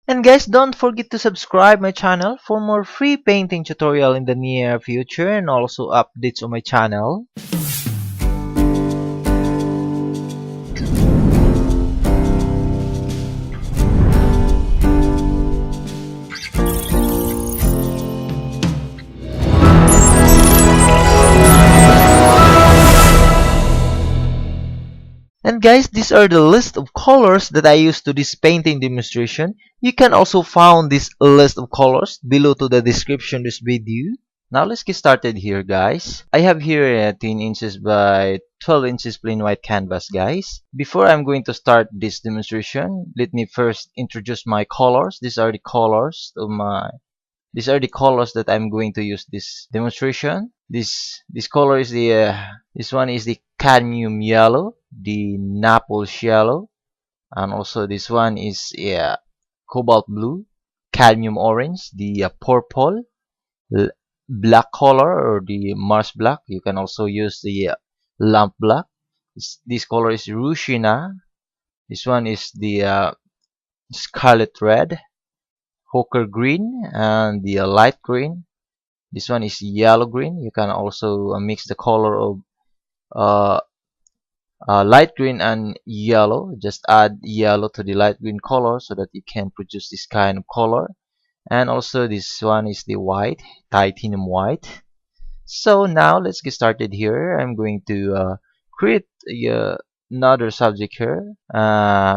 And guys, don't forget to subscribe my channel for more free painting tutorial in the near future and also updates on my channel. And guys, these are the list of colors that I used to this painting demonstration. You can also find this list of colors below to the description of this video. Now let's get started here, guys. I have here a 10 inches by 12 inches plain white canvas, guys. Before I'm going to start this demonstration, let me first introduce my colors. These are the colors that I'm going to use this demonstration. This color is this one is the Cadmium Yellow, the Naples Yellow, and also this one is Cobalt Blue, Cadmium Orange, the purple, black color or the Mars Black. You can also use the Lamp Black. This color is ruching. This one is the Scarlet Red, Ochre Green, and the light green. This one is yellow green. You can also mix the color of uh, light green and yellow. Just add yellow to the light green color so that you can produce this kind of color. And also this one is the white, titanium white. So now let's get started here. I'm going to create another subject here.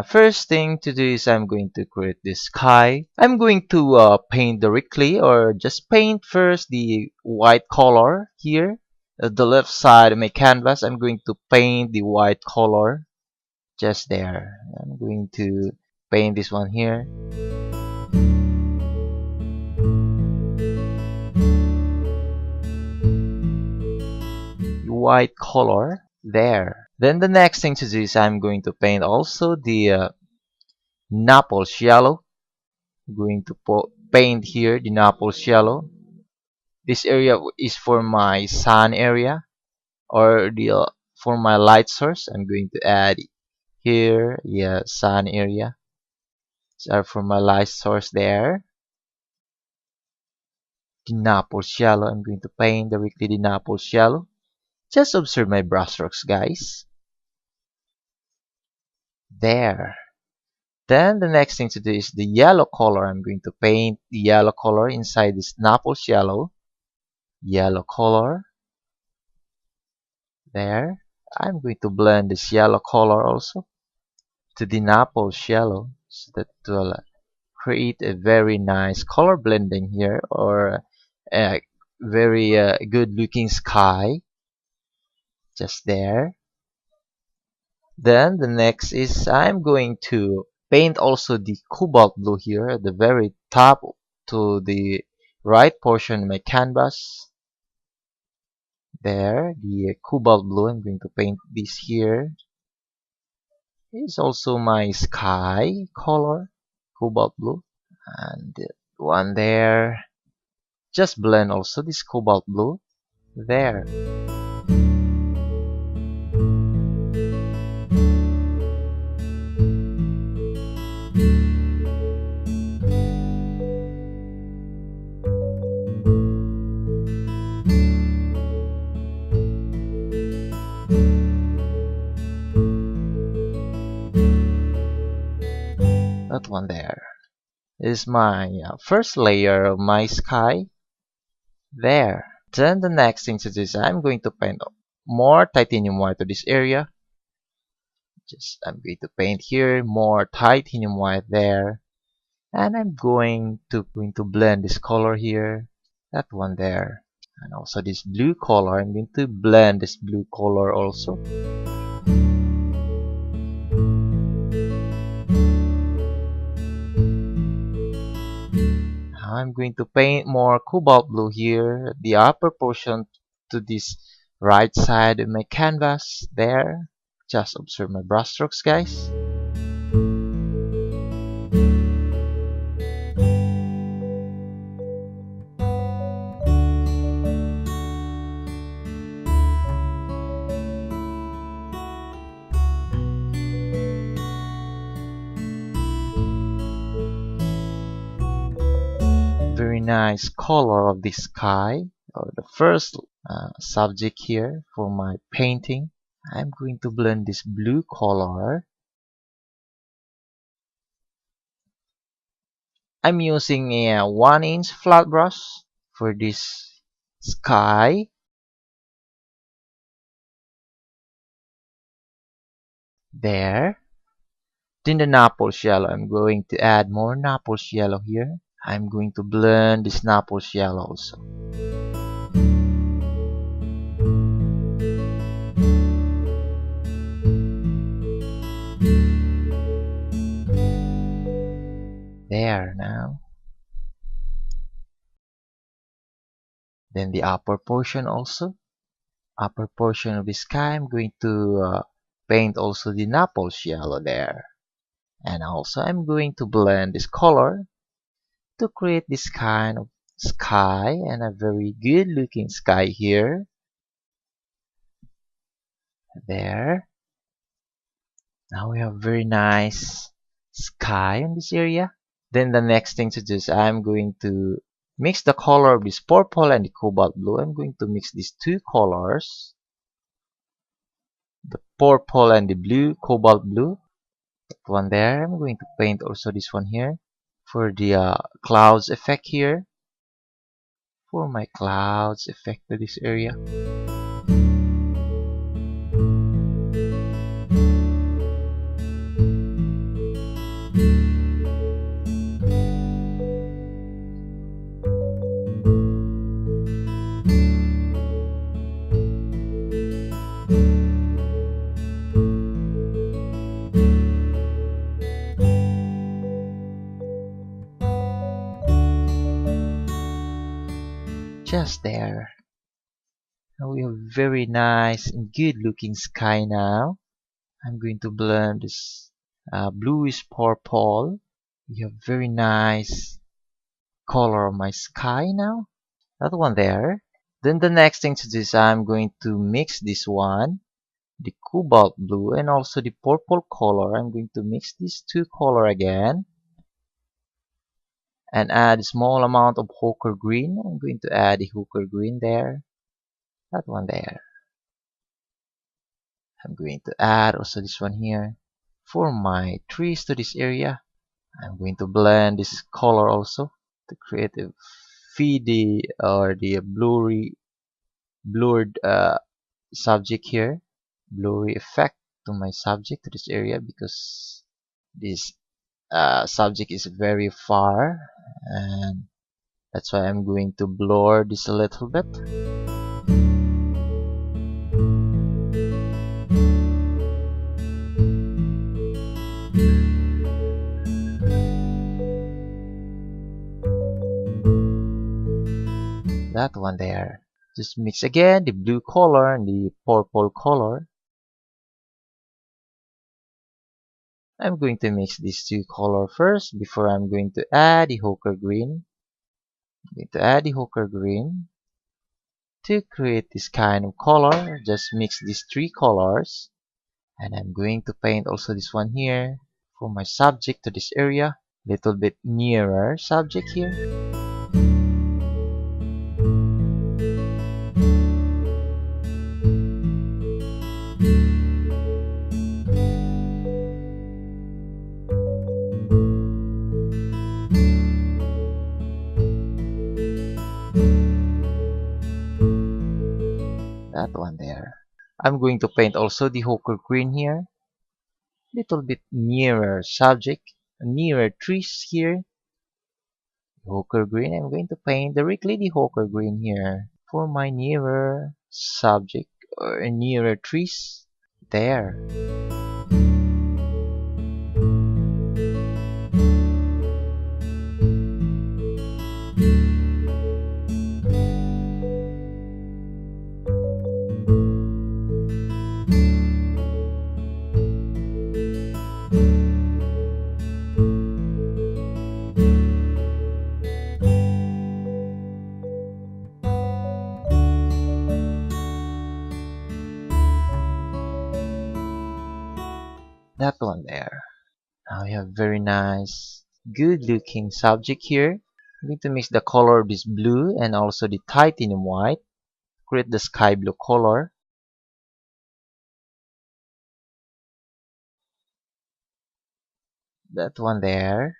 First thing to do is I'm going to create this sky. I'm going to paint directly or just paint first the white color here. At the left side of my canvas, I'm going to paint the white color just there. I'm going to paint this one here. White color there. Then the next thing to do is I'm going to paint also the Naples Yellow. I'm going to paint here the Naples Yellow. This area is for my sun area or the for my light source. I'm going to add here, sun area. These are for my light source there. The Naples Yellow. I'm going to paint directly the Naples Yellow. Just observe my brushstrokes, guys. There. Then the next thing to do is the yellow color. I'm going to paint the yellow color inside this Naples Yellow. Yellow color. There. I'm going to blend this yellow color also to the Naples Yellow so that will create a very nice color blending here or a very good looking sky. Just there. Then the next is I'm going to paint also the Cobalt Blue here at the very top to the right portion of my canvas. There, the Cobalt Blue. I'm going to paint this here. It's also my sky color, Cobalt Blue. And the one there. Just blend also this Cobalt Blue. There. That one there is my first layer of my sky. There. Then the next thing to do is I'm going to paint more titanium white to this area. I'm going to paint here more titanium white there, and I'm going to blend this color here, that one there, and also this blue color. I'm going to blend this blue color also. I'm going to paint more Cobalt Blue here, the upper portion to this right side of my canvas there. Just observe my brushstrokes, guys. very nice color of the sky, or the first subject here for my painting. I'm going to blend this blue color. I'm using a 1-inch flat brush for this sky. There. Then the Naples Yellow. I'm going to add more Naples Yellow here. I'm going to blend this Naples Yellow also. There now. Then the upper portion also. Upper portion of the sky, I'm going to paint also the Naples Yellow there. And also I'm going to blend this color to create this kind of sky, and a very good looking sky here. There. Now we have very nice sky in this area. Then the next thing to do is I'm going to mix the color of this purple and the cobalt blue. I'm going to mix these two colors, the purple and the blue, cobalt blue. That one there. I'm going to paint also this one here for the clouds effect here. For my clouds effect to this area. Just there. Now we have very nice and good looking sky now. I'm going to blend this bluish purple. We have very nice color of my sky now. That one there. Then the next thing to do is I'm going to mix this one, the cobalt blue and also the purple color. I'm going to mix these two color again. And add a small amount of ochre green. I'm going to add the ochre green there. That one there. I'm going to add also this one here. For my trees to this area, I'm going to blend this color also to create a faded or the blurred subject here. Blurry effect to my subject to this area because this subject is very far, and that's why I'm going to blur this a little bit. That one there. Just mix again the blue color and the purple color. I'm going to mix these two colors first before I'm going to add the ochre green. I'm going to add the ochre green to create this kind of color. Just mix these three colors, and I'm going to paint also this one here for my subject to this area. Little bit nearer subject here. That one there. I'm going to paint also the ochre green here. Little bit nearer subject, nearer trees here. Ochre green. I'm going to paint directly the ochre green here for my nearer subject or nearer trees. There. That one there. Now we have very nice, good looking subject here. I'm going to mix the color of this blue and also the titanium white. Create the sky blue color. That one there.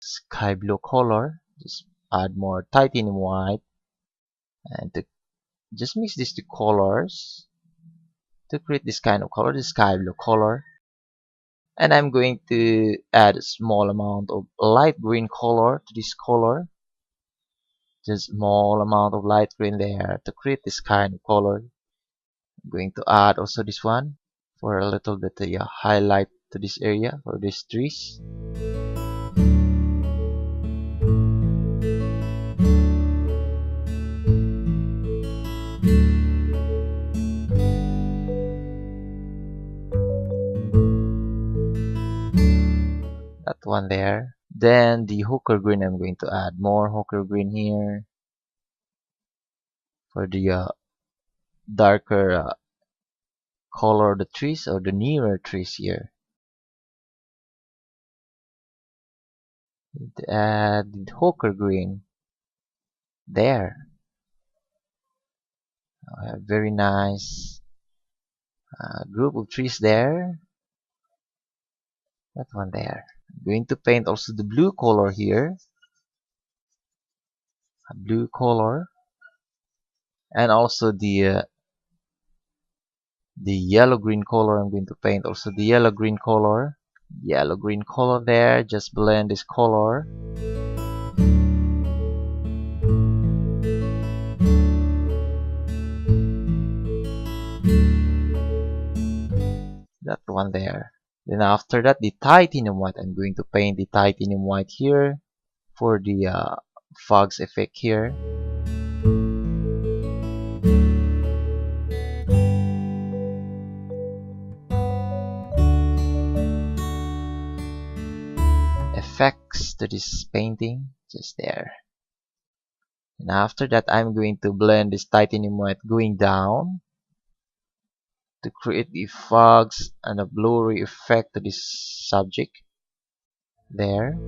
Sky blue color. Just add more titanium white. And to just mix these two colors to create this kind of color, the sky blue color. And I'm going to add a small amount of light green color to this color. Just small amount of light green there to create this kind of color. I'm going to add also this one for a little bit of highlight to this area for these trees. That one there. Then the hooker green, I'm going to add more hooker green here for the darker color of the trees or the nearer trees here. Need to add the hooker green there. I have very nice group of trees there. That one there. I'm going to paint also the blue color here. A blue color. And also the yellow green color. I'm going to paint also the yellow green color. Yellow green color there. Just blend this color. That one there. Then after that, the titanium white. I'm going to paint the titanium white here for the fogs effect here. Effects to this painting, just there. And after that, I'm going to blend this titanium white going down to create the fogs and a blurry effect to this subject there.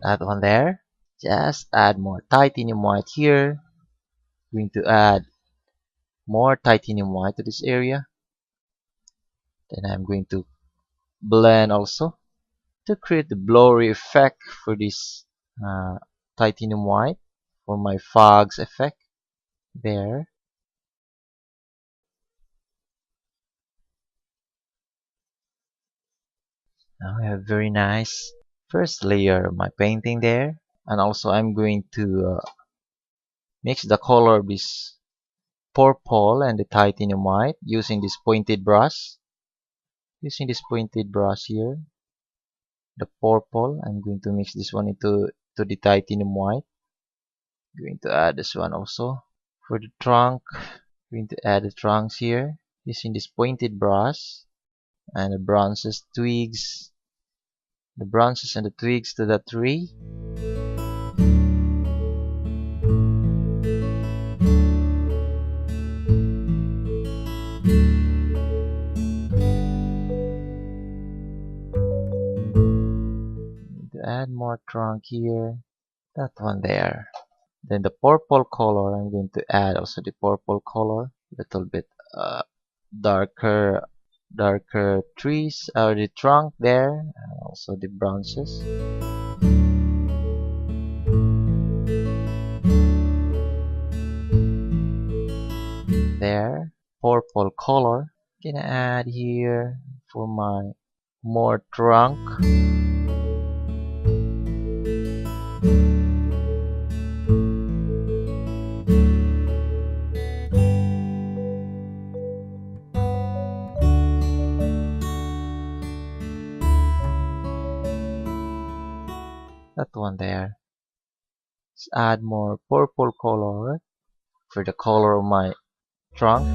That one there. Just add more titanium white here. Going to add more titanium white to this area. Then I'm going to blend also to create the blurry effect for this titanium white for my fogs effect there. Now I have very nice first layer of my painting there. And also I'm going to mix the color of this purple and the titanium white using this pointed brush. Using this pointed brush here, the purple, I'm going to mix this one into the titanium white. I'm going to add this one also. For the trunk, I'm going to add the trunks here using this pointed brush and the branches, twigs, the branches and the twigs to the tree. Add more trunk here. That one there. Then the purple color, I'm going to add also the purple color. Little bit darker trees or the trunk there, and also the branches. There, purple color. Gonna add here for my more trunk. That one there. Let's add more purple color for the color of my trunk.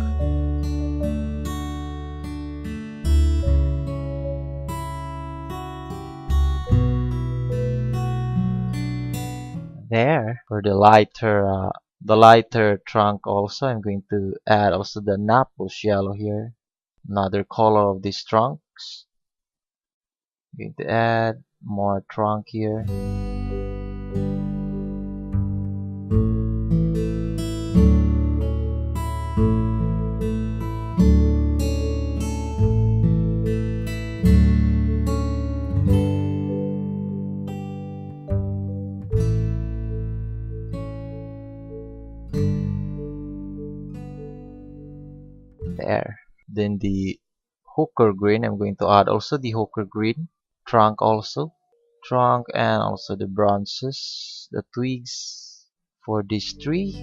there. For the lighter trunk also, I'm going to add also the Naples Yellow here. Another color of these trunks. I'm going to add more trunk here. There. Then the hooker green, I'm going to add also the hooker green trunk also. Trunk and also the branches, the twigs for this tree.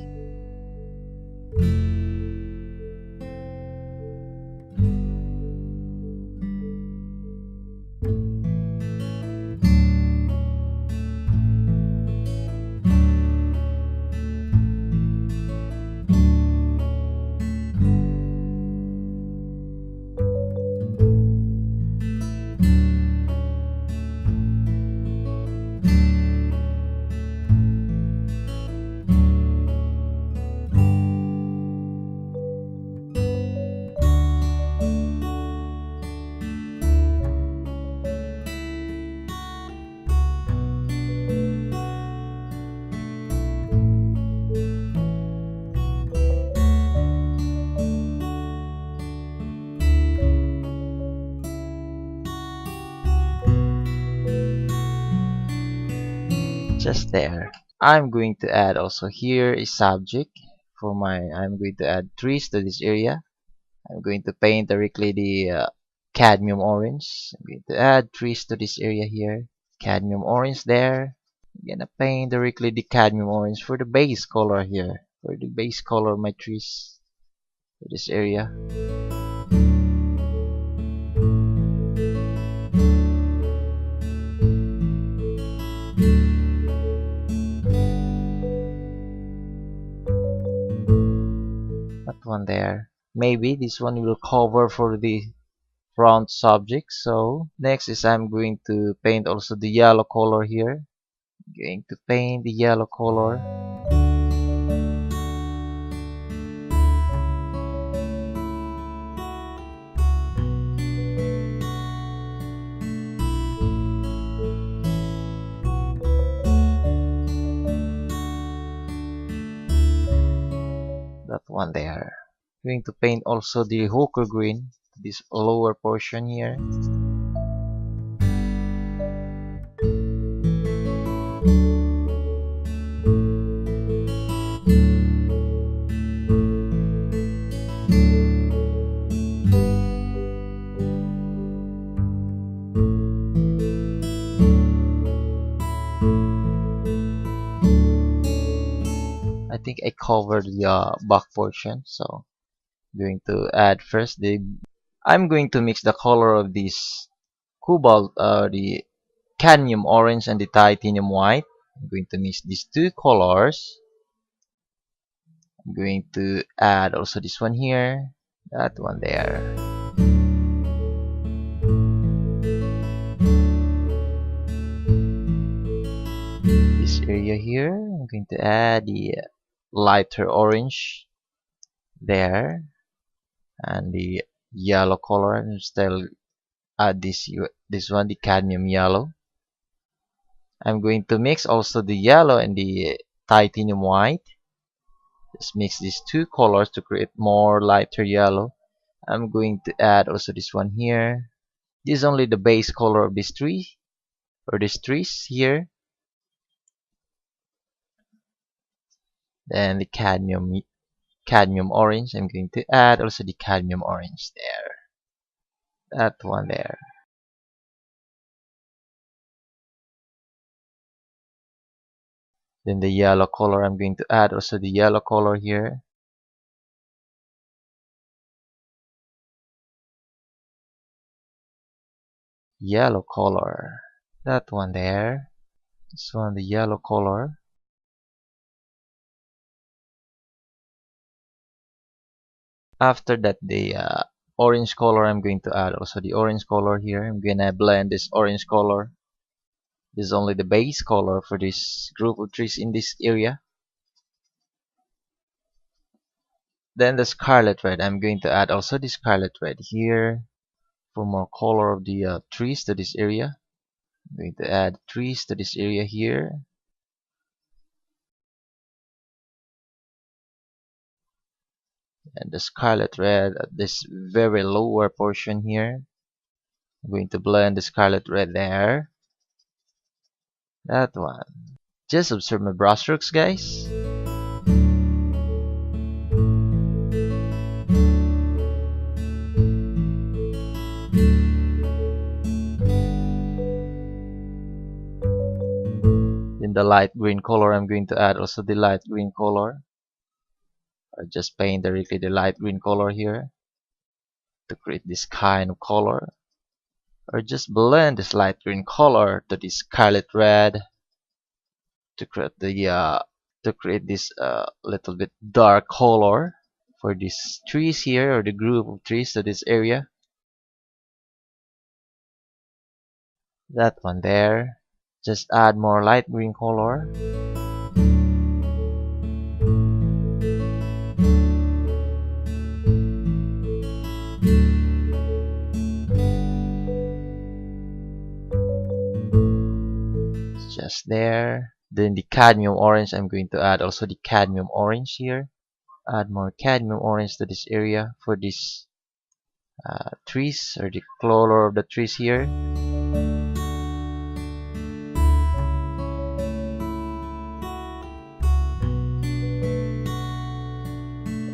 Just there. I'm going to add also here a subject for I'm going to add trees to this area. I'm going to paint directly the cadmium orange. I'm going to add trees to this area here. Cadmium orange there. I'm gonna paint directly the cadmium orange for the base color here. For the base color of my trees for this area. That one there. Maybe this one will cover for the front subject. So next is I'm going to paint also the yellow color here. I'm going to paint the yellow color. That one there. I'm going to paint also the hooker green, this lower portion here. I think I covered the back portion, so I'm going to add first I'm going to mix the color of this the cadmium orange and the titanium white. I'm going to mix these two colors. I'm going to add also this one here, that one there. This area here, I'm going to add the lighter orange there, and the yellow color, and still add this one, the cadmium yellow. I'm going to mix also the yellow and the titanium white. Just mix these two colors to create more lighter yellow. I'm going to add also this one here. This is only the base color of this tree, or these trees here. Then the cadmium orange, I'm going to add also the cadmium orange there. That one there. Then the yellow color, I'm going to add also the yellow color here. Yellow color. That one there. This one, the yellow color. After that, the orange color, I'm going to add also the orange color here. I'm gonna blend this orange color. This is only the base color for this group of trees in this area. Then the Scarlet Red, I'm going to add also the Scarlet Red here for more color of the trees to this area. I'm going to add trees to this area here. And the Scarlet Red at this very lower portion here. I'm going to blend the Scarlet Red there. That one. Just observe my brush strokes, guys. In the light green color, I'm going to add also the light green color. Or just paint directly the light green color here to create this kind of color. Or just blend this light green color to the Scarlet Red to create this little bit dark color for these trees here, or the group of trees to this area. That one there. Just add more light green color. Just there. Then the Cadmium Orange, I'm going to add also the Cadmium Orange here. Add more Cadmium Orange to this area for these trees, or the color of the trees here.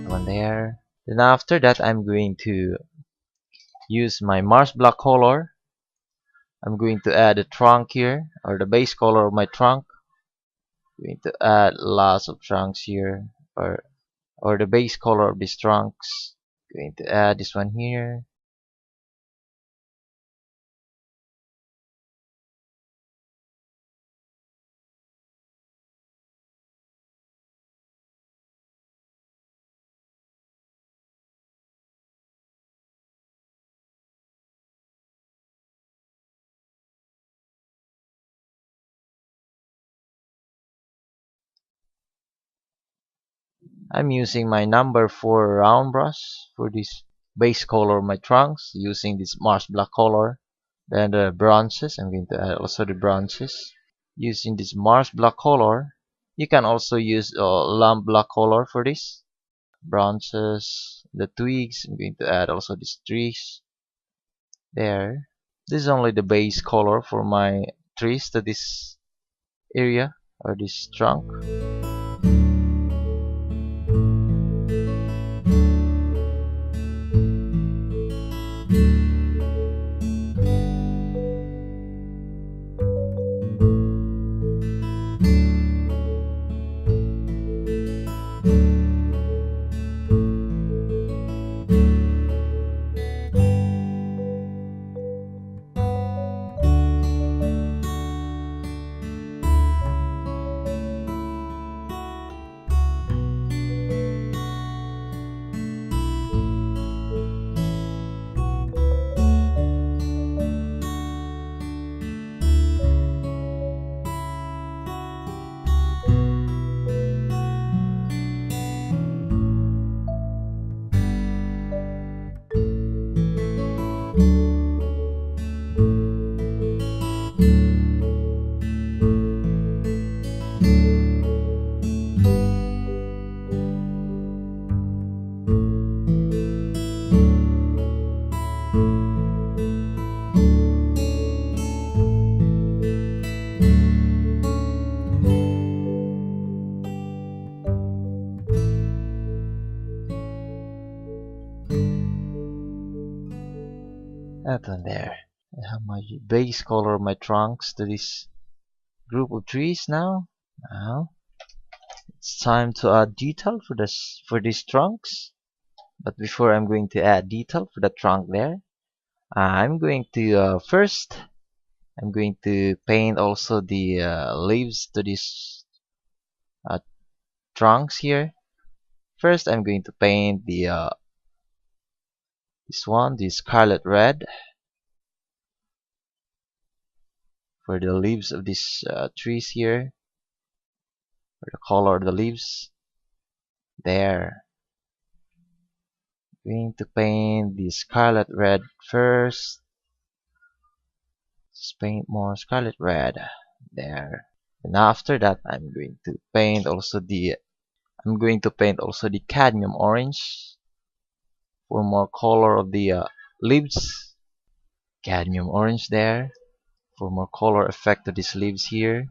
One there. Then after that, I'm going to use my Mars Black color. I'm going to add a trunk here, or the base color of my trunk. I'm going to add lots of trunks here, or the base color of these trunks. I'm going to add this one here. I'm using my number 4 round brush for this base color of my trunks, using this Mars Black color. Then the bronzes, I'm going to add also the bronzes using this Mars Black color. You can also use lamp black color for this. Bronzes, the twigs, I'm going to add also these trees there. This is only the base color for my trees to this area, or this trunk. That one there. I have my base color of my trunks to this group of trees now. Now it's time to add detail for these trunks. But before I'm going to add detail for the trunk there, I'm going to first I'm going to paint also the leaves to these trunks here. First, I'm going to paint the this one, the Scarlet Red, for the leaves of these trees here, for the color of the leaves. There. Going to paint the Scarlet Red first. Just paint more Scarlet Red. There. And after that, I'm going to paint also the Cadmium Orange for more color of the leaves. Cadmium Orange there for more color effect to these leaves here.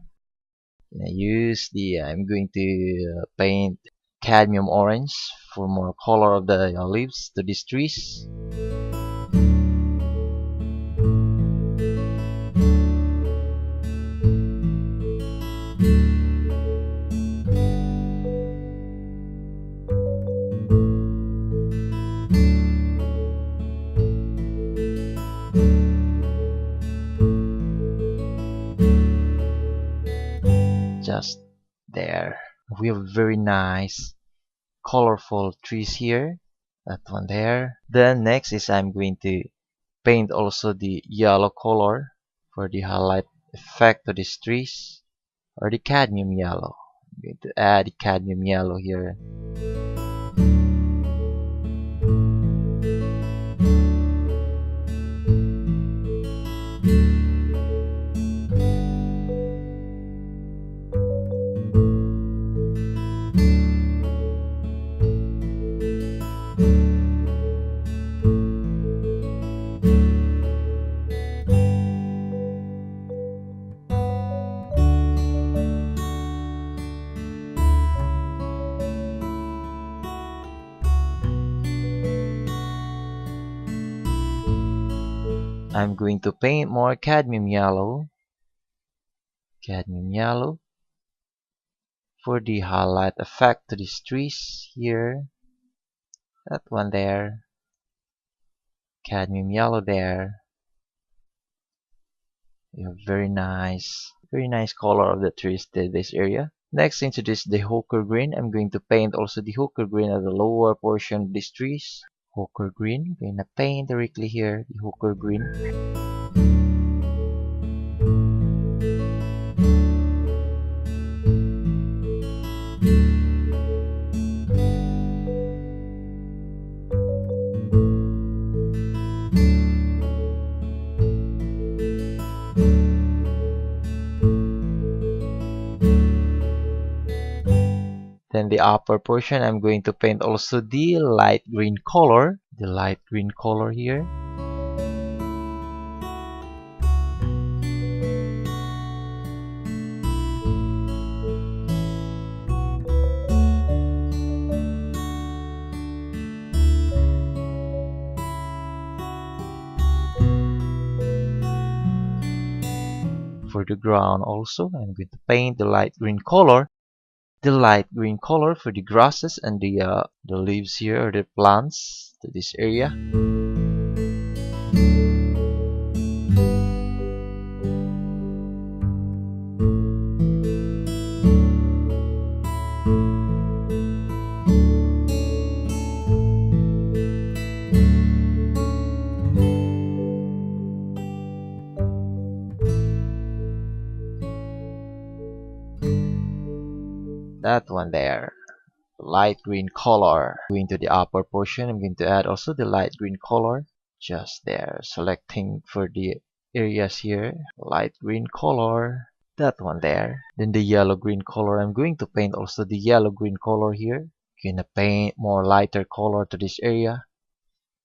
And I'm going to paint Cadmium Orange for more color of the leaves to these trees. Just there. We have very nice colorful trees here. That one there. Then next is I'm going to paint also the yellow color for the highlight effect to these trees, or the cadmium yellow. I'm going to add the cadmium yellow here. I'm going to paint more cadmium yellow for the highlight effect to these trees here. That one there. Cadmium yellow there. You have very nice color of the trees to this area. Next, introduce the hooker green. I'm going to paint also the hooker green at the lower portion of these trees. Hooker green. I'm gonna paint directly here the hooker green. Then the upper portion, I'm going to paint also the light green color. The light green color here. For the ground also, I'm going to paint the light green color. The light green color for the grasses and the leaves here, or the plants to this area. That one there, light green color. Going to the upper portion, I'm going to add also the light green color. Just there, selecting for the areas here, light green color. That one there. Then the yellow green color, I'm going to paint also the yellow green color here. Gonna paint more lighter color to this area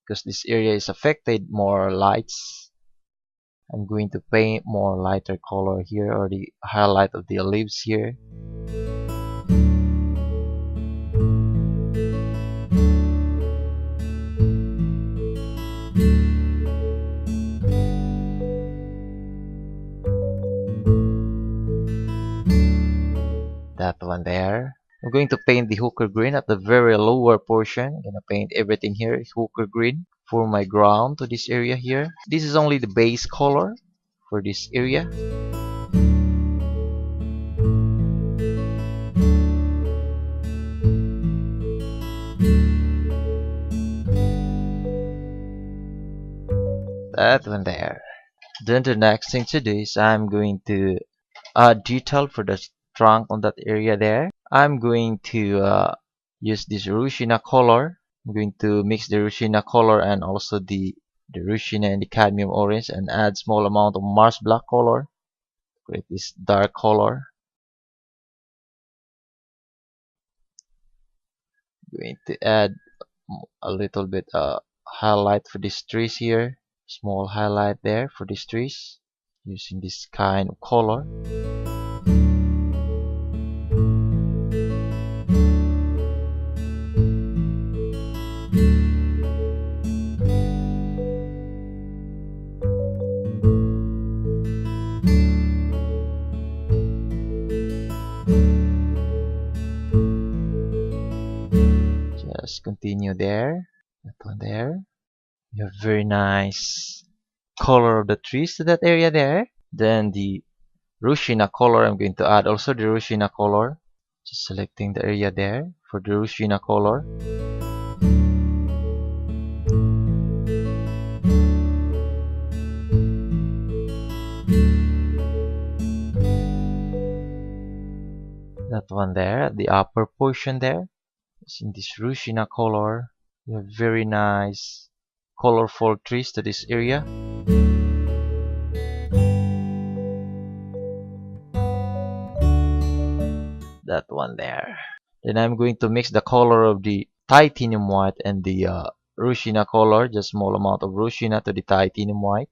because this area is affected more lights. I'm going to paint more lighter color here, or the highlight of the leaves here. That one there. I'm going to paint the hooker green at the very lower portion. I'm gonna paint everything here hooker green for my ground to this area here. This is only the base color for this area. That one there. Then the next thing to do is I'm going to add detail for the trunk on that area there. I'm going to use this Ruching color. I'm going to mix the Ruching color and also the Ruching and the Cadmium Orange and add small amount of Mars Black color. Create this dark color. Going to add a little bit highlight for these trees here. Small highlight there for these trees using this kind of color. Just continue there. That one there. You have very nice color of the trees to that area there. Then the Ruching color, I'm going to add also the Ruching color. Just selecting the area there for the Ruching color. That one there, the upper portion there. In this Ruching color, you have very nice colorful trees to this area. That one there. Then I'm going to mix the color of the titanium white and the Ruching color, just small amount of Ruching to the titanium white.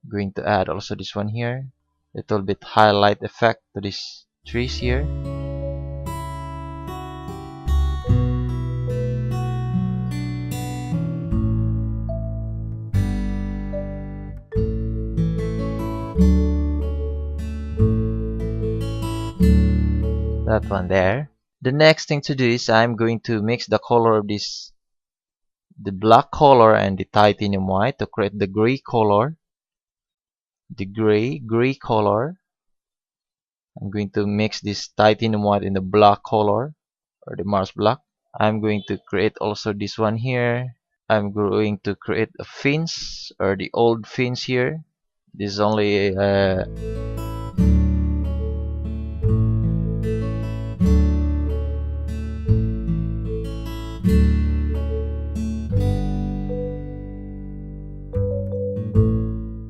I'm going to add also this one here, little bit highlight effect to these trees here. That one there. The next thing to do is I'm going to mix the color of this, the black color and the titanium white to create the gray color. The gray color. I'm going to mix this titanium white in the black color or the Mars black. I'm going to create also this one here. I'm going to create a fins or the old fins here. This is only or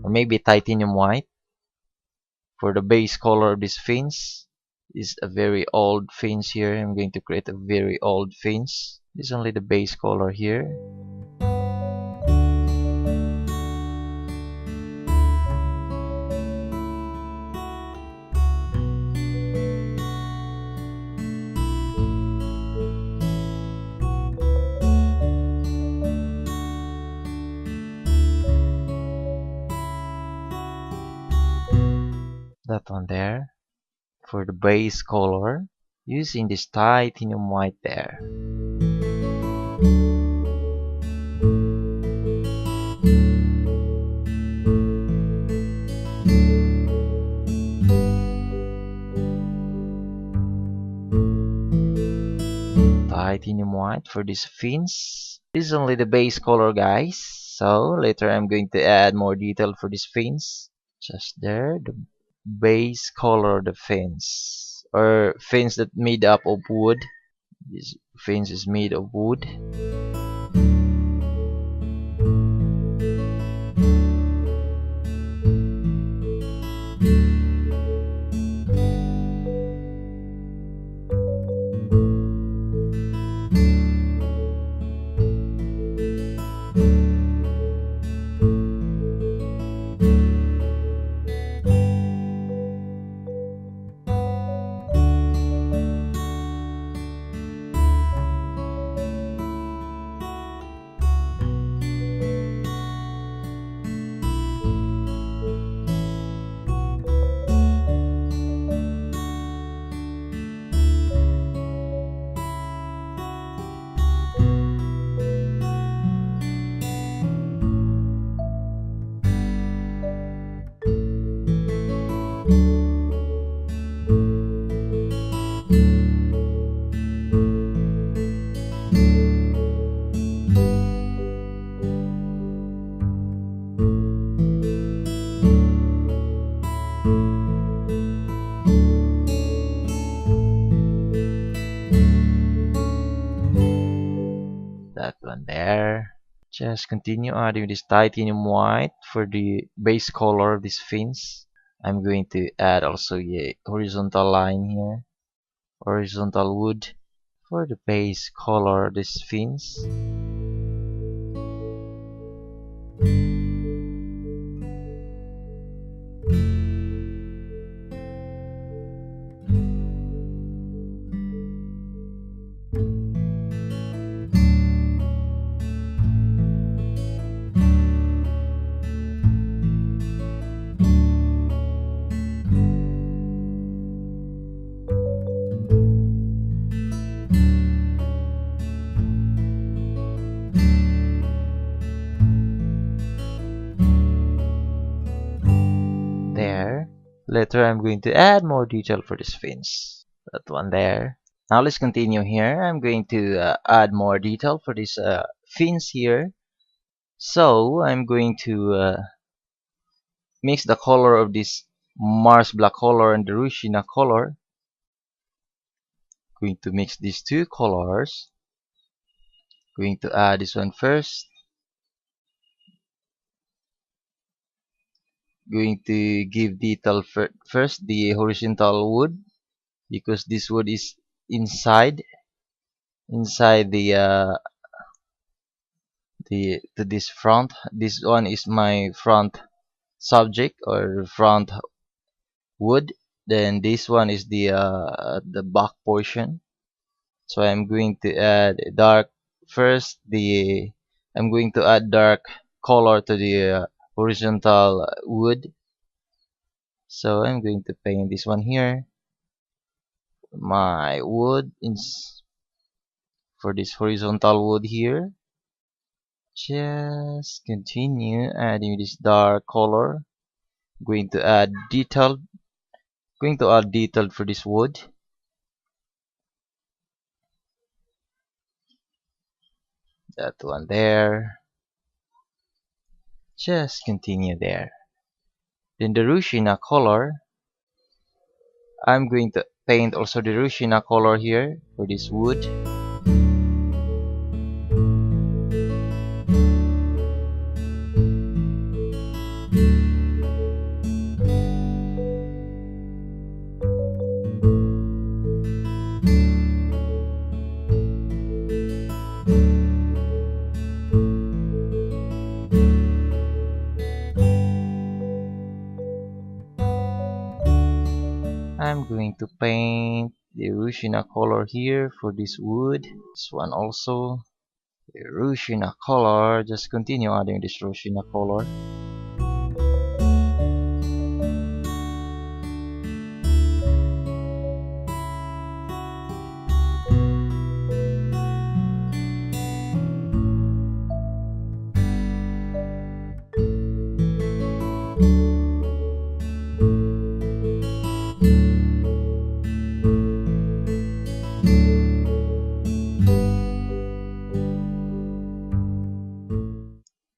maybe titanium white. For the base color of this fins is a very old fins here. I'm going to create a very old fins. This is only the base color here. That one there. For the base color, using this titanium white there. Titanium white for these fins. This is only the base color, guys. So later I'm going to add more detail for these fins. Just there, the base color of the fins, or fins that made up of wood. This fins is made of wood. Just continue adding this titanium white for the base color of this fins. I'm going to add also a horizontal line here, horizontal wood for the base color of this fins. There. Later I'm going to add more detail for this fins. That one there. Now let's continue here. I'm going to add more detail for this fins here. So I'm going to mix the color of this Mars black color and the Ruching color. Going to mix these two colors. Going to add this one first. Going to give detail first the horizontal wood, because this wood is inside the to this front. This one is my front subject or front wood. Then this one is the back portion. So I'm going to add dark first. I'm going to add dark color to the horizontal wood. So I'm going to paint this one here. My wood for this horizontal wood here. Just continue adding this dark color. Going to add detail. Going to add detail for this wood. That one there. Just continue there. Then the Ruching color. I'm going to paint also the Ruching color here for this wood. I'm going to paint the Ruching color here for this wood. This one also. The Ruching color. Just continue adding this Ruching color.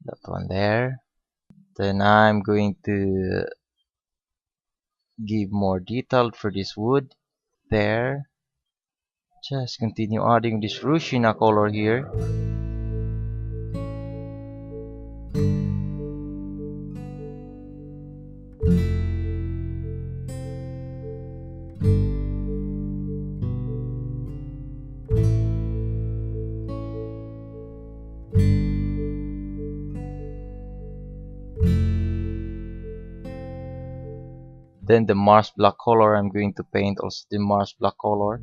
That one there. Then I'm going to give more detail for this wood there. Just continue adding this Ruching color here. Then the Mars black color, I'm going to paint also the Mars black color.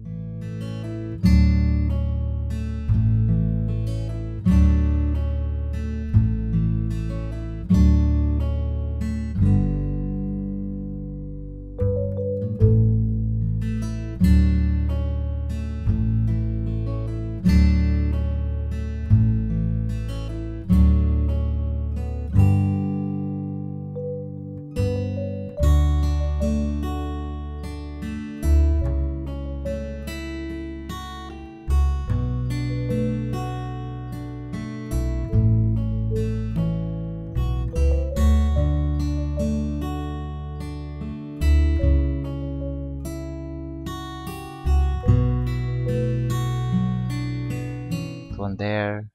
One there,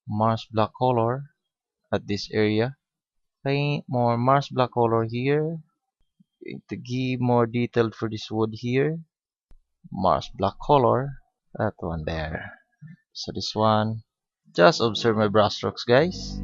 Mars black color. at this area. Paint more Mars black color here. Going to give more detail for this wood here. Mars black color. That one there. So this one. Just observe my brush strokes, guys.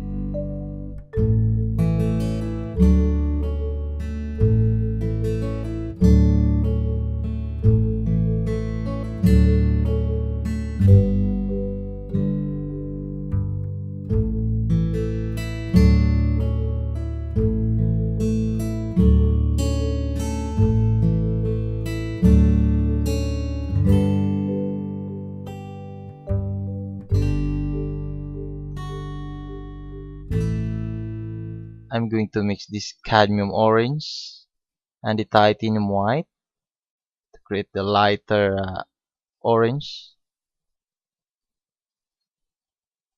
I'm going to mix this cadmium orange and the titanium white to create the lighter orange.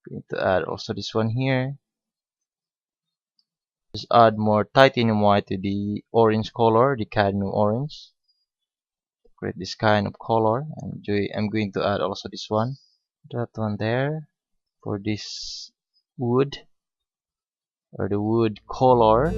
Going to add also this one here. Just add more titanium white to the orange color, the cadmium orange. To create this kind of color. I'm going to add also this one. That one there for this wood or the wood color.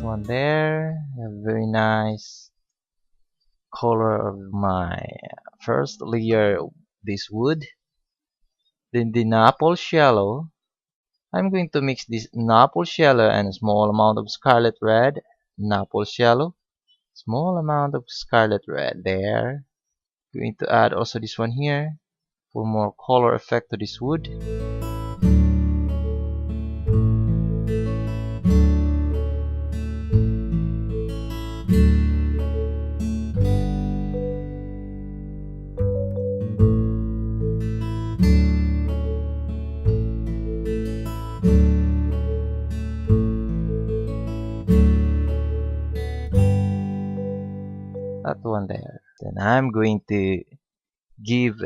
One there, a very nice color of my first layer of this wood. Then the Naples Yellow. I'm going to mix this Naples Yellow and a small amount of Scarlet Red. Naples Yellow, small amount of Scarlet Red there. Going to add also this one here for more color effect to this wood. That one there. Then I'm going to give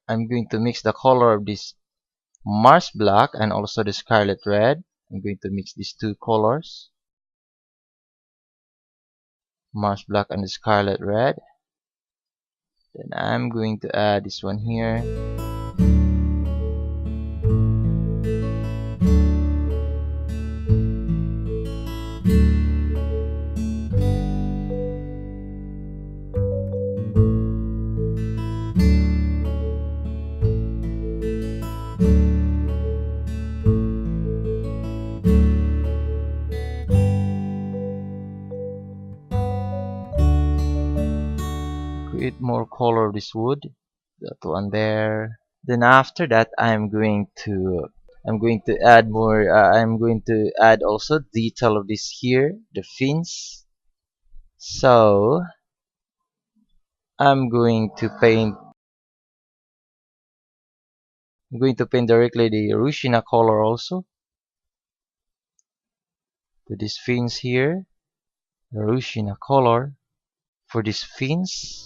I'm going to mix the color of this Mars black and also the Scarlet Red. I'm going to mix these two colors, Mars black and the Scarlet Red. Then I'm going to add this one here. Create more color of this wood. That one there. Then after that, I'm going to add more. I'm going to add also detail of this here, the fins. So I'm going to paint. I'm going to paint directly the ruching color also to these fins here. The ruching color for these fins.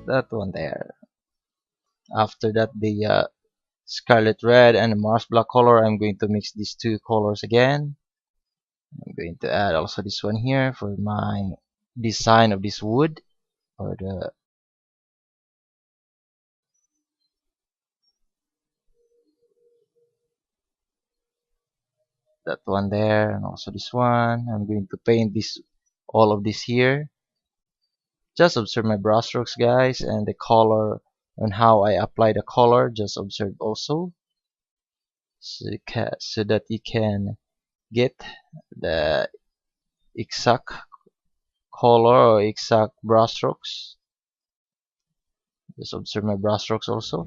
That one there. After that, Scarlet Red and Mars Black color. I'm going to mix these two colors again. I'm going to add also this one here for my design of this wood, or that one there, and also this one. I'm going to paint this, all of this here. Just observe my brush strokes, guys, and the color and how I apply the color. Just observe also, so that you can get the exact color or exact brush strokes. Just observe my brush strokes also.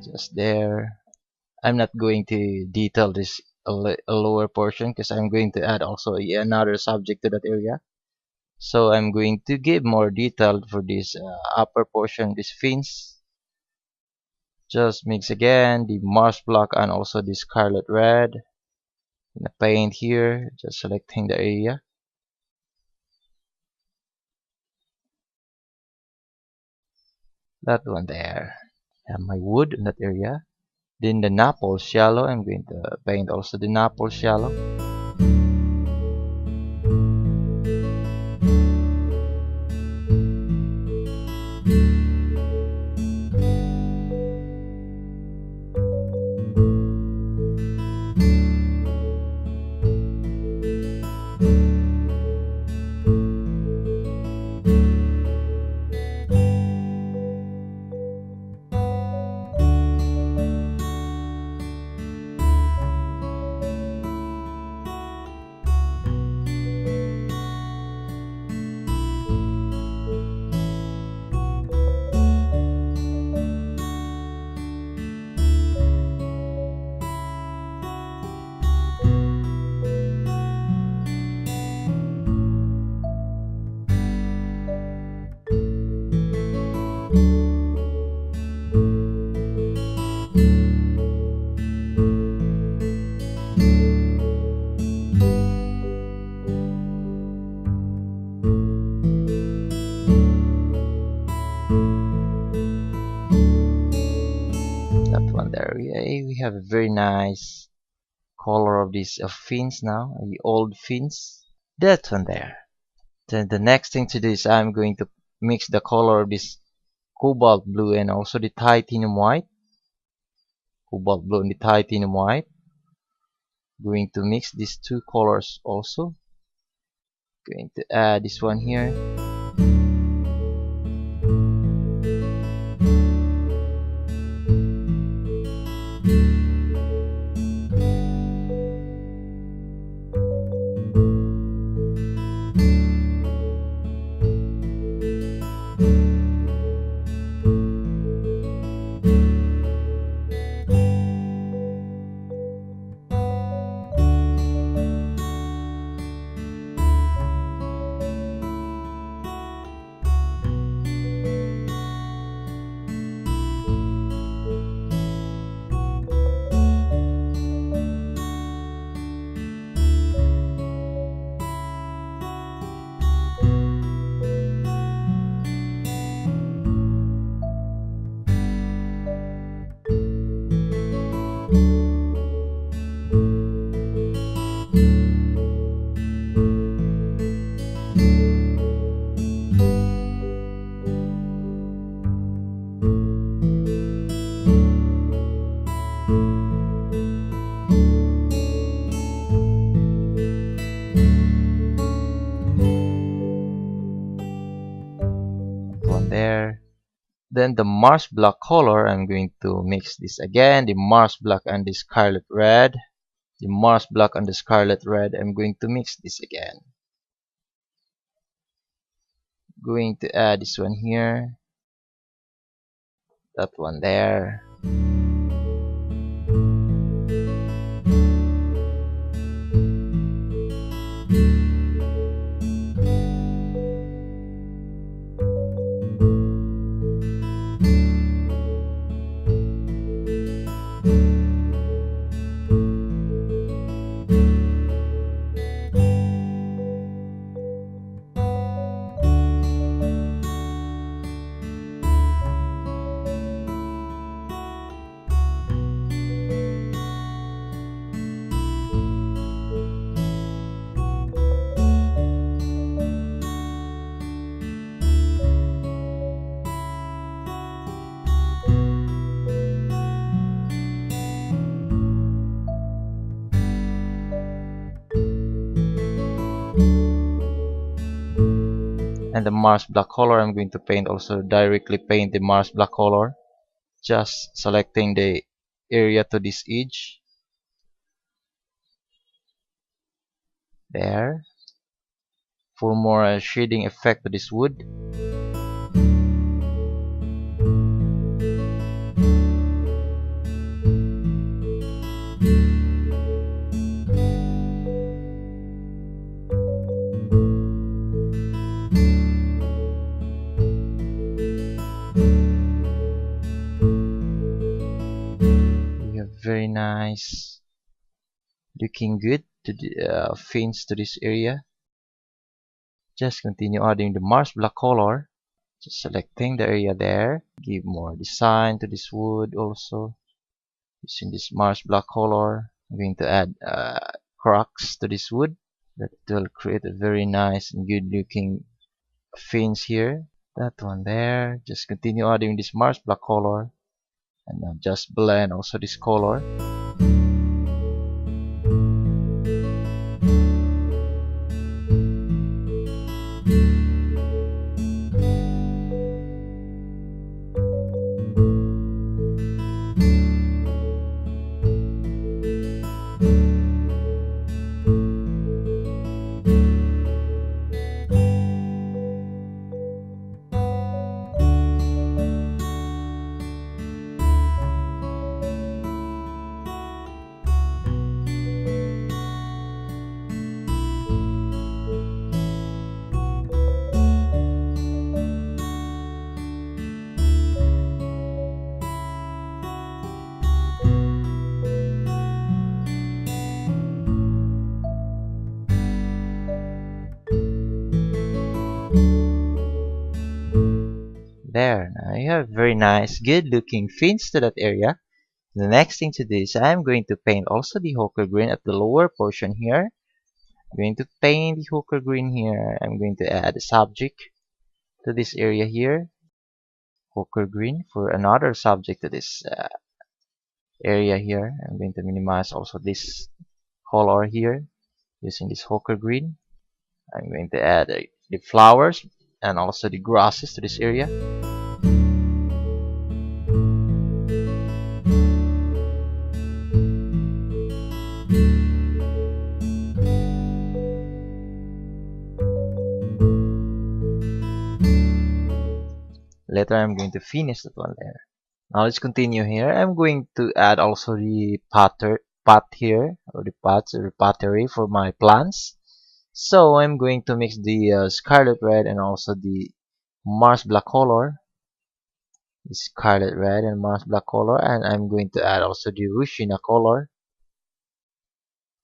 Just there. I'm not going to detail this a lower portion because I'm going to add also another subject to that area. So I'm going to give more detail for this upper portion, these fins. Just mix again the Mars Black and also the Scarlet Red. In the paint here, just selecting the area. That one there. Have my wood in that area. Then the Naples Yellow, I'm going to paint also the Naples Yellow. There we have a very nice color of these fins now, the old fins. That one there. Then the next thing to do is I'm going to mix the color of this Cobalt Blue and also the Titanium White. Cobalt Blue and the Titanium White. Going to mix these two colors also. Going to add this one here. There. Then the Mars Black color, I'm going to mix this again, the Mars Black and the Scarlet Red. The Mars Black and the Scarlet Red, I'm going to mix this again. Going to add this one here. That one there. And the Mars black color, I'm going to paint also directly paint the Mars black color, just selecting the area to this edge there for more shading effect to this wood. We have very nice looking good to the fins to this area. Just continue adding the Mars black color, just selecting the area there, give more design to this wood also using this Mars black color. I'm going to add cracks to this wood that will create a very nice and good looking fins here. That one there, just continue adding this Mars black color and now just blend also this color. There, now you have very nice, good looking fins to that area. The next thing to do is I'm going to paint also the ochre green at the lower portion here. I'm going to paint the ochre green here. I'm going to add a subject to this area here. Ochre green for another subject to this area here. I'm going to minimize also this color here using this ochre green. I'm going to add the flowers and also the grasses to this area. Later I'm going to finish that one there. Now let's continue here. I'm going to add also the pot here, or the pots or pottery for my plants. So I'm going to mix the Scarlet Red and also the Mars black color. The Scarlet Red and Mars black color, and I'm going to add also the ruching color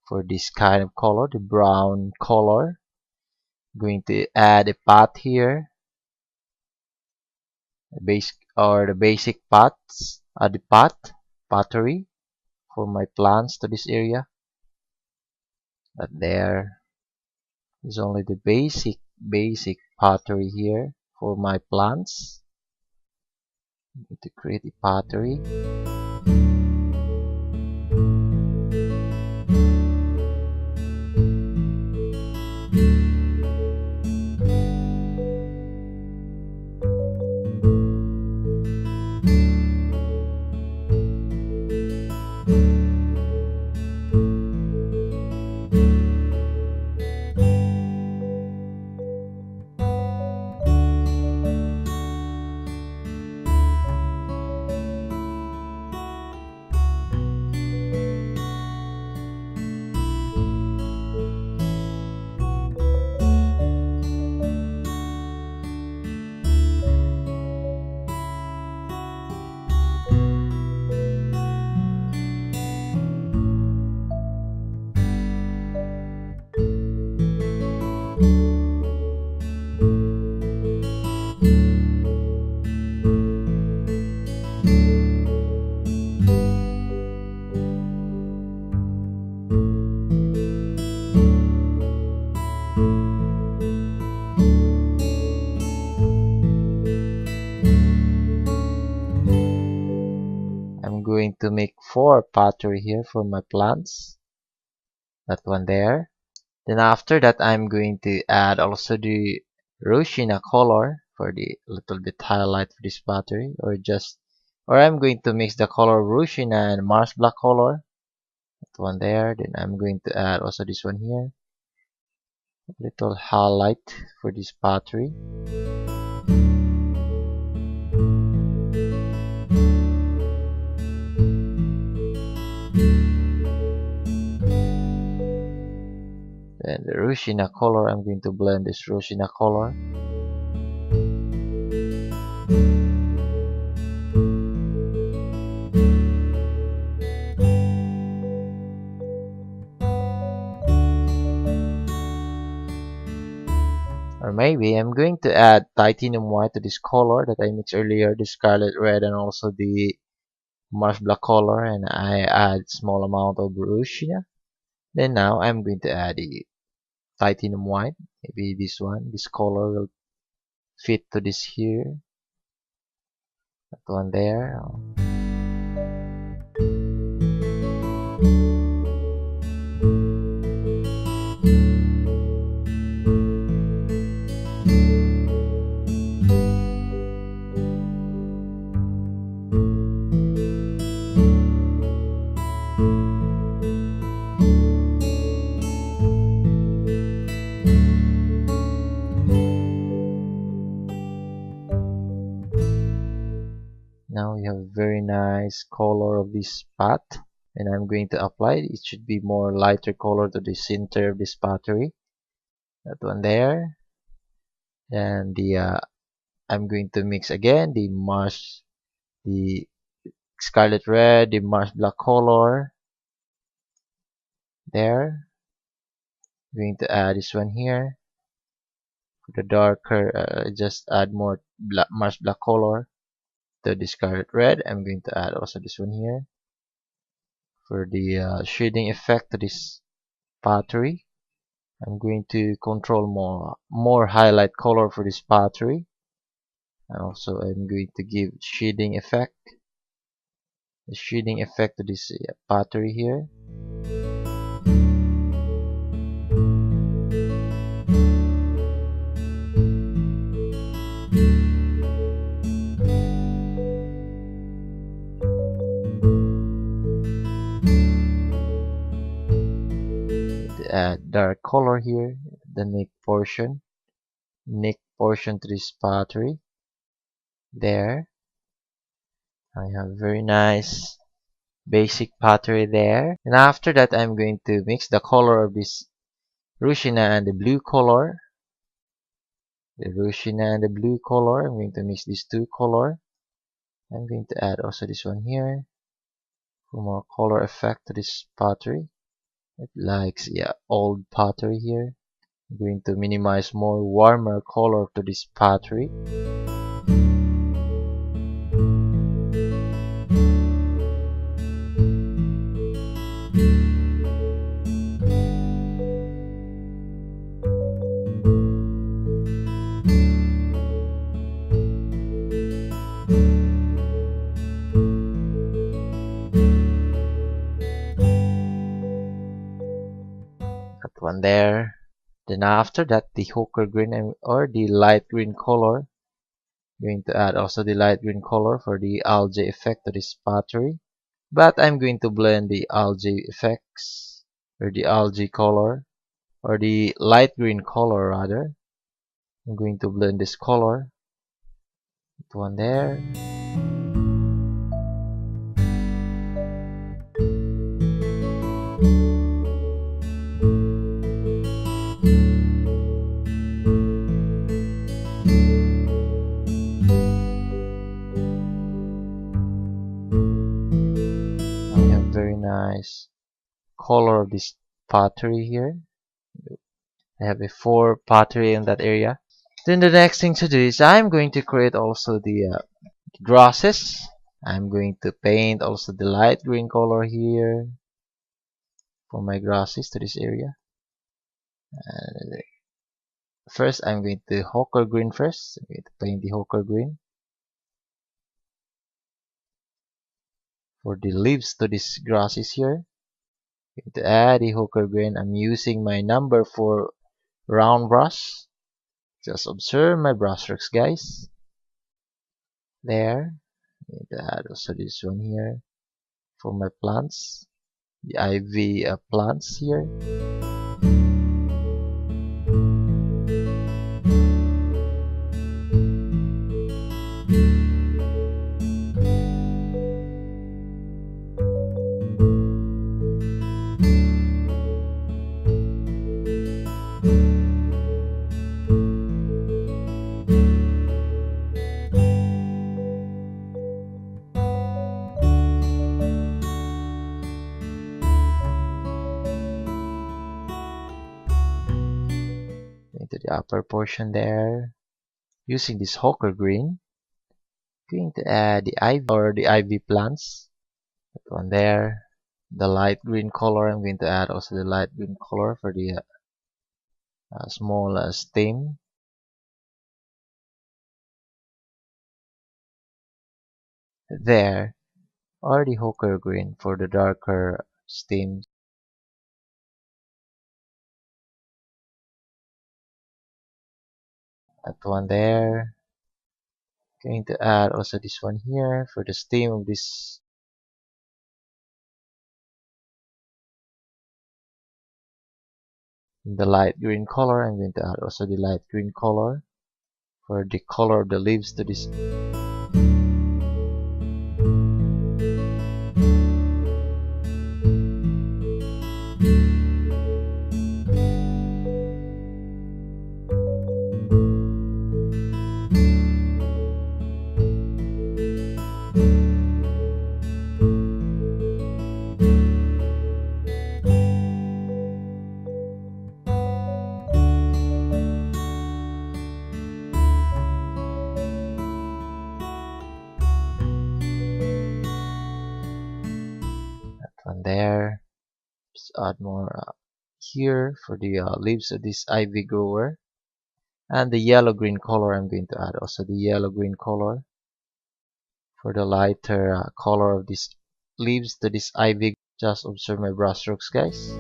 for this kind of color, the brown color. I'm going to add a pot here. The basic pots, the pottery for my plants to this area. But there is only the basic pottery here for my plants. I need to create a pottery. Going to make 4 pottery here for my plants. That one there. Then after that I'm going to add also the ruching color for the little bit highlight for this pottery, or I'm going to mix the color of ruching and Mars black color. That one there. Then I'm going to add also this one here, little highlight for this pottery. Then the ruching color, I'm going to blend this ruching color. Or maybe I'm going to add titanium white to this color that I mixed earlier, the Scarlet Red and also the Mars black color, and I add small amount of ruching. Then now I'm going to add the titanium white. Maybe this one, this color will fit to this here. That one there. Now we have very nice color of this pot, and I'm going to apply it. It should be more lighter color to the center of this pottery. That one there. And I'm going to mix again the Scarlet Red, the Mars black color. There. I'm going to add this one here. For the darker, just add more Mars black color to the Scarlet Red. I'm going to add also this one here for the shading effect to this pottery. I'm going to control more highlight color for this pottery, and also I'm going to give the shading effect to this pottery here. Add dark color here, the neck portion to this pottery. There, I have very nice basic pottery there. And after that, I'm going to mix the color of this ruching and the blue color. The ruching and the blue color, I'm going to mix these two color. I'm going to add also this one here for more color effect to this pottery. It likes old pottery here. I'm going to minimize more warmer color to this pottery. One there. Then after that, the ochre green or the light green color. I'm going to add also the light green color for the algae effect to this pottery. But I'm going to blend the algae effects or the algae color or the light green color rather. I'm going to blend this color. That one there. Nice color of this pottery here. I have a 4 pottery in that area. Then the next thing to do is I'm going to create also the grasses. I'm going to paint also the light green color here for my grasses to this area. And first I'm going to ochre green first. I'm going to paint the ochre green for the leaves to these grasses here. To add the ochre green, I'm using my number 4 round brush. Just observe my brushstrokes, guys. There. Need to add also this one here for my plants. The ivy plants here. Into the upper portion there. Using this ochre green, going to add the ivy plants. That one there. The light green color, I'm going to add also the light green color for the small stem. There. Or the ochre green for the darker stems. That one there. Going to add also this one here for the stem of this. In the light green color, I'm going to add also the light green color for the color of the leaves to this. One there. Just add more here for the leaves of this ivy grower. And the yellow green color, I'm going to add also the yellow green color for the lighter color of these leaves to this ivy. Just observe my brush strokes, guys.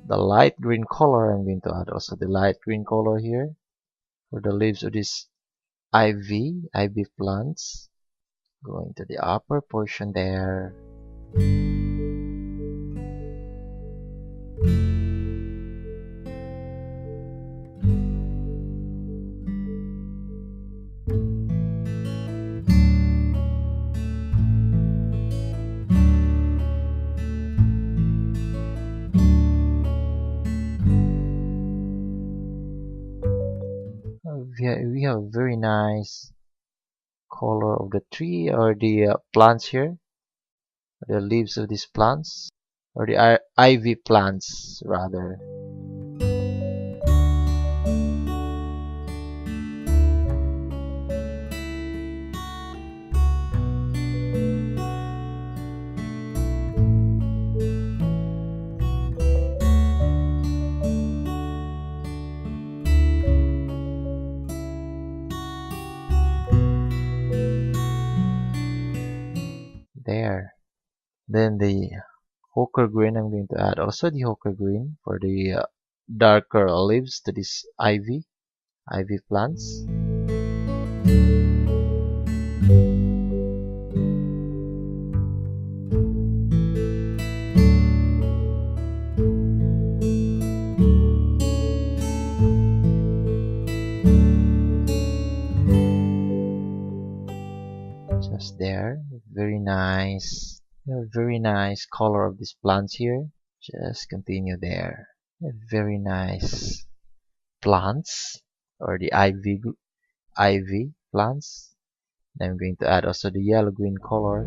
The light green color, I'm going to add also the light green color here for the leaves of this ivy plants. Going to the upper portion there. We have a very nice color of the tree or the plants here, the leaves of these plants, or the ivy plants rather. There. Then the ochre green, I'm going to add also the ochre green for the darker leaves to this ivy plants. Just there. Very nice color of these plants here. Just continue there. Very nice plants or the ivy plants. Then I'm going to add also the yellow green color.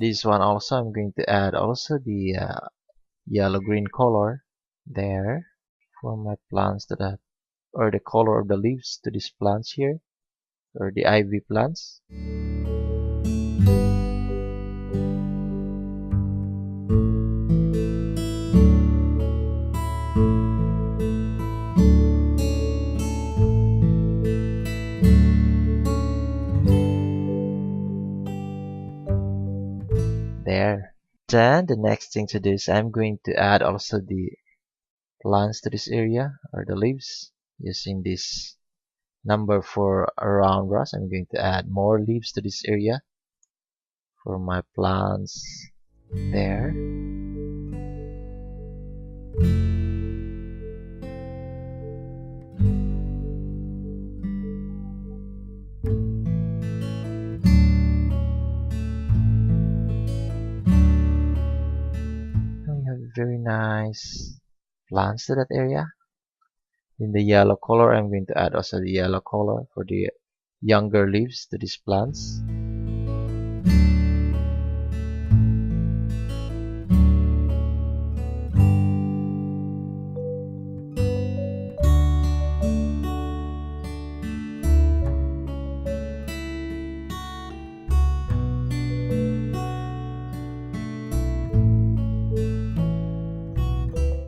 this one also, I'm going to add also the yellow green color there for my plants to that, or the color of the leaves to these plants here, or the ivy plants. There. Then the next thing to do is I'm going to add also the plants to this area, or the leaves, using this number 4 round brush. I'm going to add more leaves to this area for my plants there. We have very nice plants to that area. In the yellow color, I'm going to add also the yellow color for the younger leaves to these plants.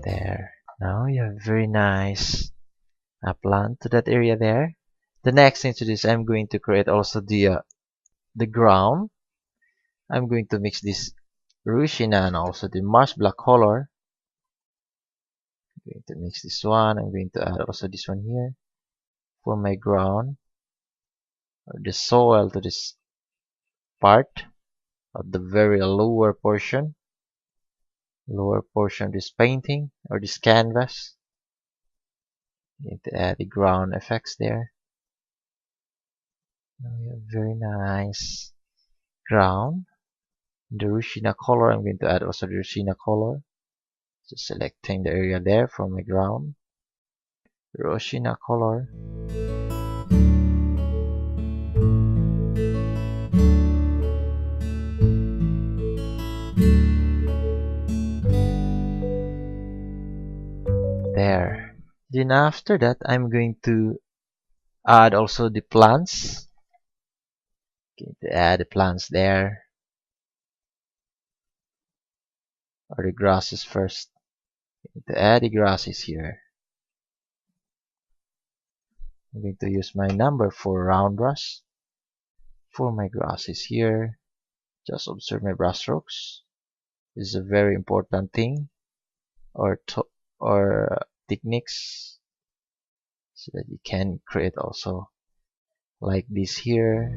There. Now you have very nice plant to that area there. The next thing to do is I'm going to create also the ground. I'm going to mix this ruching and also the marsh black color. I'm going to mix this one. I'm going to add also this one here for my ground, or the soil to this part of the very lower portion of this painting or this canvas. Need to add the ground effects there. Now we have very nice ground. The ruching color, I'm going to add also the ruching color. So selecting the area there for my ground. Ruching color. There. Then after that, I'm going to add also the plants. Going to add the plants there, or the grasses first. Going to add the grasses here. I'm going to use my number 4 round brush for my grasses here. Just observe my brush strokes. This is a very important thing, or techniques, so that you can create also like this here.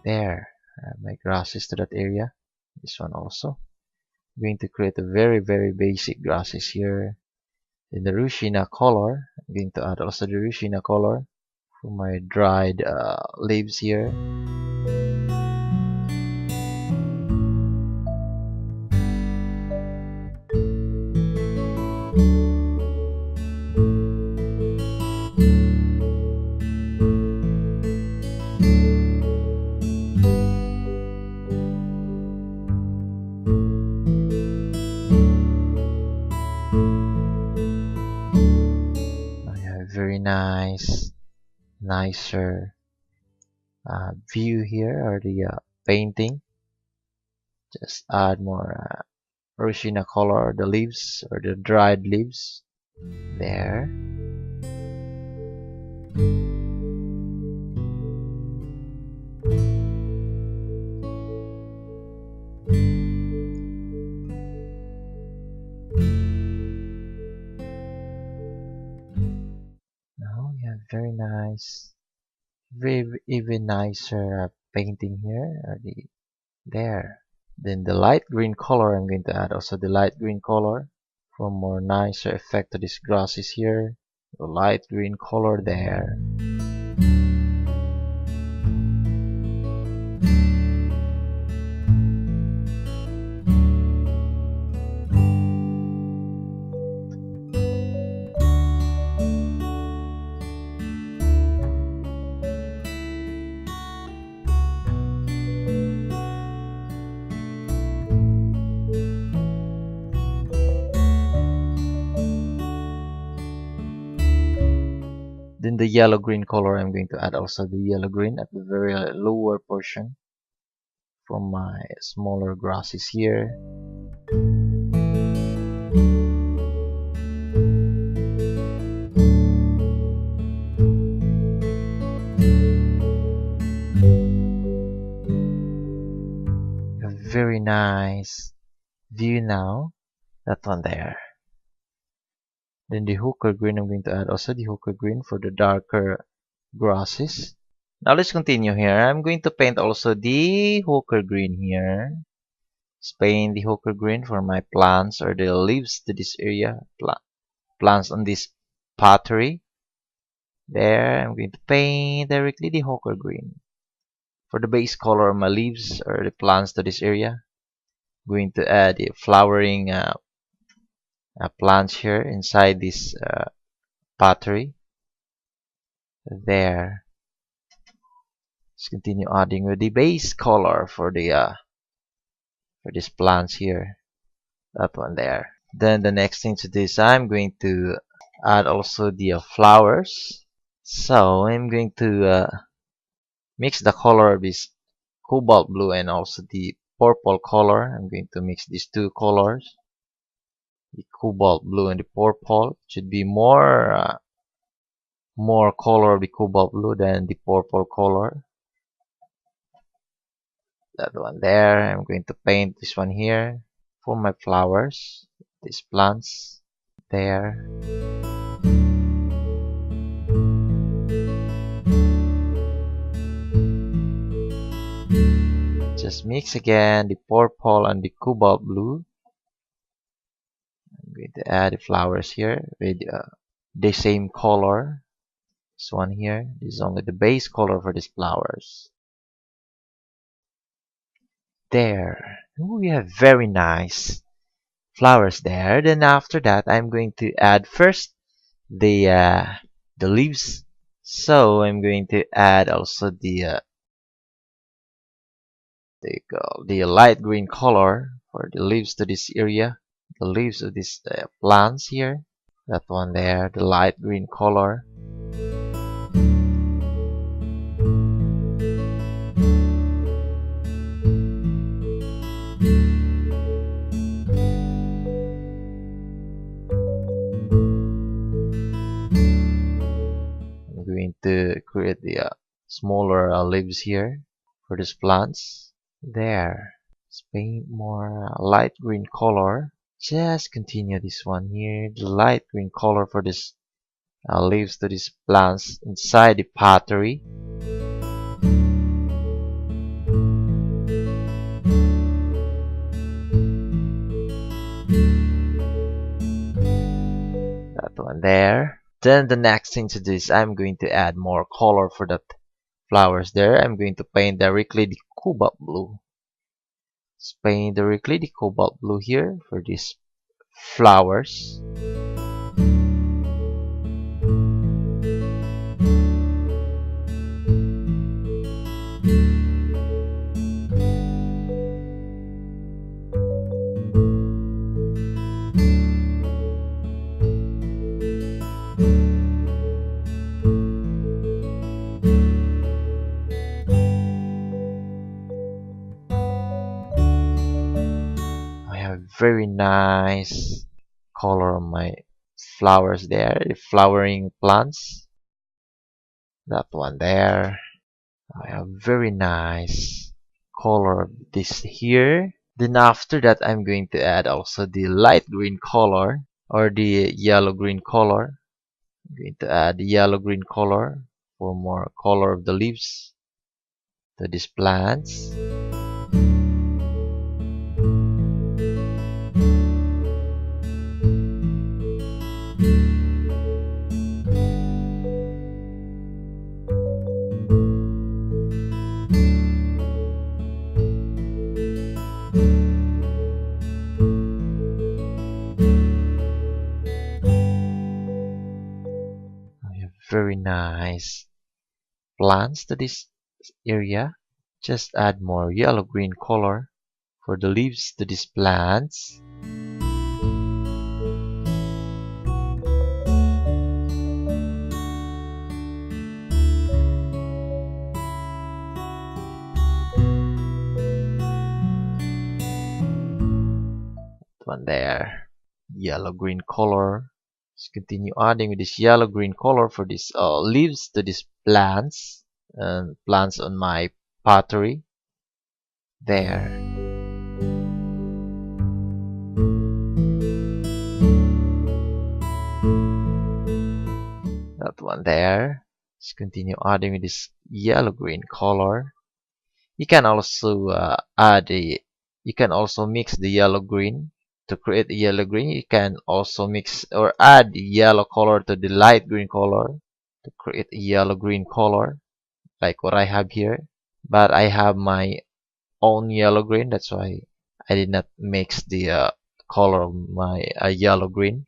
There, my grasses to that area. This one also. I'm going to create a very basic grasses here. In the ruching color, I'm going to add also the ruching color for my dried leaves here. Very nicer view here, or the painting. Just add more ruching color, or the leaves, or the dried leaves there. Now we have very nice, even nicer painting here, or there. Then the light green color, I'm going to add also the light green color for more nicer effect to this grasses here. The light green color there. Then the yellow green color, I'm going to add also the yellow green at the very lower portion from my smaller grasses here. A very nice view now. That one there. Then the hooker green, I'm going to add also the hooker green for the darker grasses. Now let's continue here. I'm going to paint also the hooker green here. Let's paint the hooker green for my plants or the leaves to this area. Plants on this pottery. There, I'm going to paint directly the hooker green. For the base color of my leaves or the plants to this area, I'm going to add the flowering plants here inside this pottery. There. Let's continue adding with the base color for the for these plants here. That one there. Then the next thing to this, I'm going to add also the flowers. So I'm going to mix the color of this cobalt blue and also the purple color. I'm going to mix these two colors. The cobalt blue and the purple should be more color of the cobalt blue than the purple color. That one there. I'm going to paint this one here for my flowers, these plants there. Just mix again the purple and the cobalt blue. I'm going to add the flowers here with the same color. This one here, this is only the base color for these flowers. There. Ooh, we have very nice flowers there. Then after that, I'm going to add first the leaves. So I'm going to add also the light green color for the leaves to this area. The leaves of these plants here. That one there, the light green color. I'm going to create the smaller leaves here for these plants. There. Let's paint more light green color. Just continue this one here. The light green color for this leaves to these plants inside the pottery. That one there. Then the next thing to do is I'm going to add more color for that flowers there. I'm going to paint directly the cobalt blue. Let's paint directly the cobalt blue here for these flowers. Very nice color on my flowers there, the flowering plants. That one there. I have very nice color of this here. Then after that, I'm going to add also the light green color or the yellow green color. I'm going to add the yellow green color for more color of the leaves to these plants. nice plants to this area. Just add more yellow green color for the leaves to these plants. One there, yellow green color. Let's continue adding with this yellow green color for these leaves to these plants and plants on my pottery. There. That one there. Let's continue adding with this yellow green color. You can also you can also mix the yellow green to create a yellow green. You can also mix or add the yellow color to the light green color to create a yellow green color, like what I have here. But I have my own yellow green, that's why I did not mix the color of my yellow green.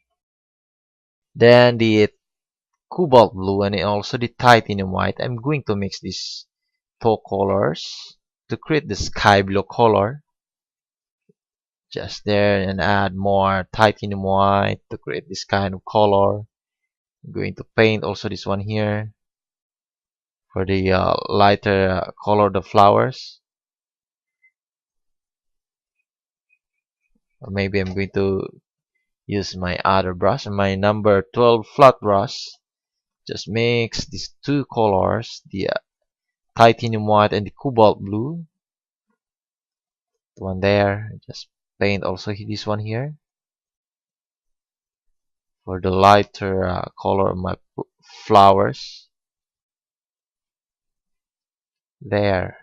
Then the cobalt blue and also the titanium white. I'm going to mix these two colors to create the sky blue color. Just there, and add more titanium white to create this kind of color. I'm going to paint also this one here for the lighter color of the flowers. Or maybe I'm going to use my other brush, my number 12 flat brush. Just mix these two colors, the titanium white and the cobalt blue. The one there, just paint also this one here for the lighter color of my flowers. There.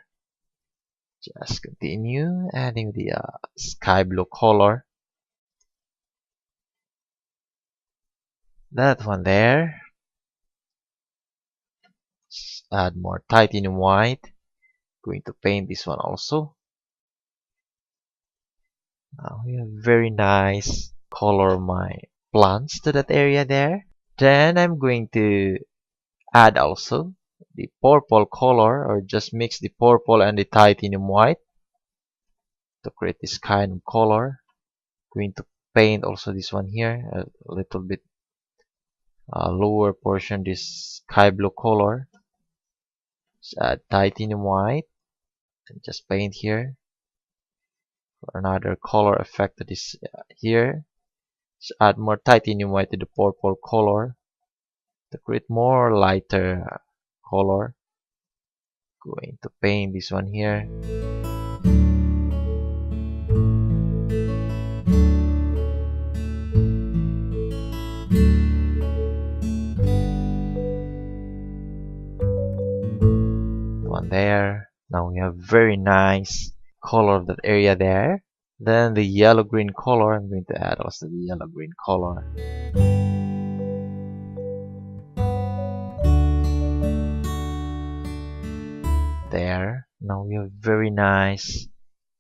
Just continue adding the sky blue color. That one there. Just add more titanium white. Going to paint this one also. Now we have very nice color my plants to that area there. Then I'm going to add also the purple color, or just mix the purple and the titanium white to create this kind of color. Going to paint also this one here a little bit lower portion, this sky blue color. Just add titanium white and just paint here for another color effect to this here. Just add more titanium white to the purple color to create more lighter color. Going to paint this one here. One there. Now we have very nice color of that area there. Then the yellow green color, I'm going to add also the yellow green color. There. Now we have very nice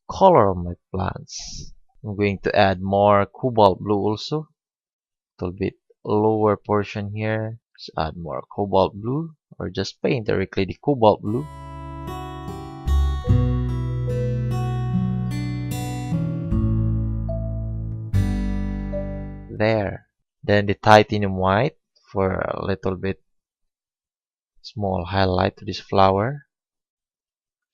color of my plants. I'm going to add more cobalt blue also. A little bit lower portion here. Just add more cobalt blue, or just paint directly the cobalt blue. There. Then the titanium white for a little bit small highlight to this flower.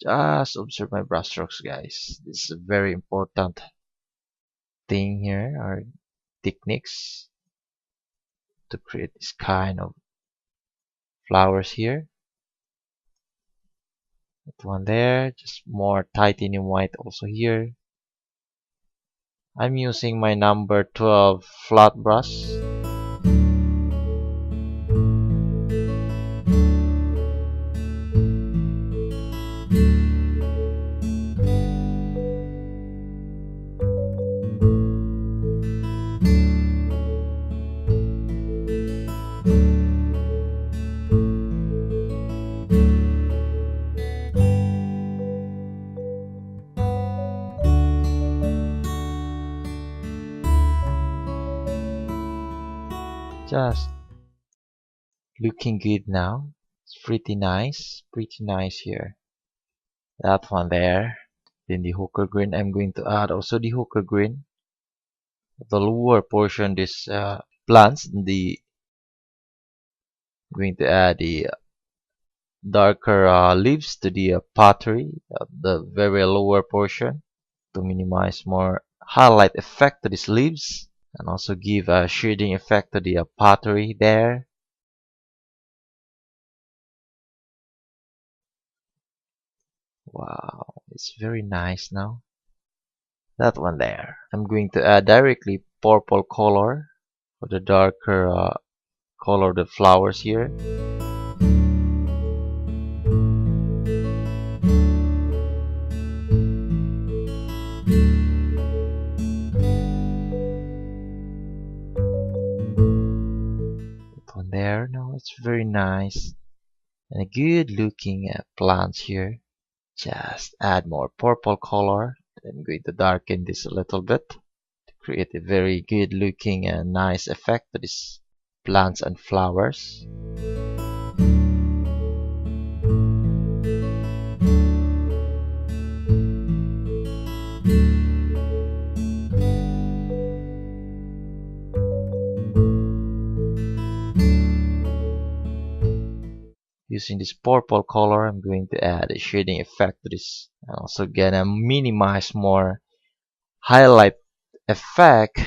Just observe my brush strokes, guys. This is a very important thing here, or techniques to create this kind of flowers here. That one there, just more titanium white also here. I'm using my number 12 flat brush. Just Looking good now. It's pretty nice. Pretty nice here. That one there. Then the hooker green. I'm going to add also the hooker green. The lower portion, this plants. The going to add the darker leaves to the pottery, the very lower portion, to minimize more highlight effect to these leaves, and also give a shading effect to the pottery there. Wow, it's very nice now. That one there. I'm going to add directly purple color for the darker color of the flowers here. That one there. No, it's very nice and a good looking plants here. Just add more purple color. I'm going to darken this a little bit to create a very good looking and nice effect to these plants and flowers. Using this purple color, I'm going to add a shading effect to this, and also gonna minimize more highlight effect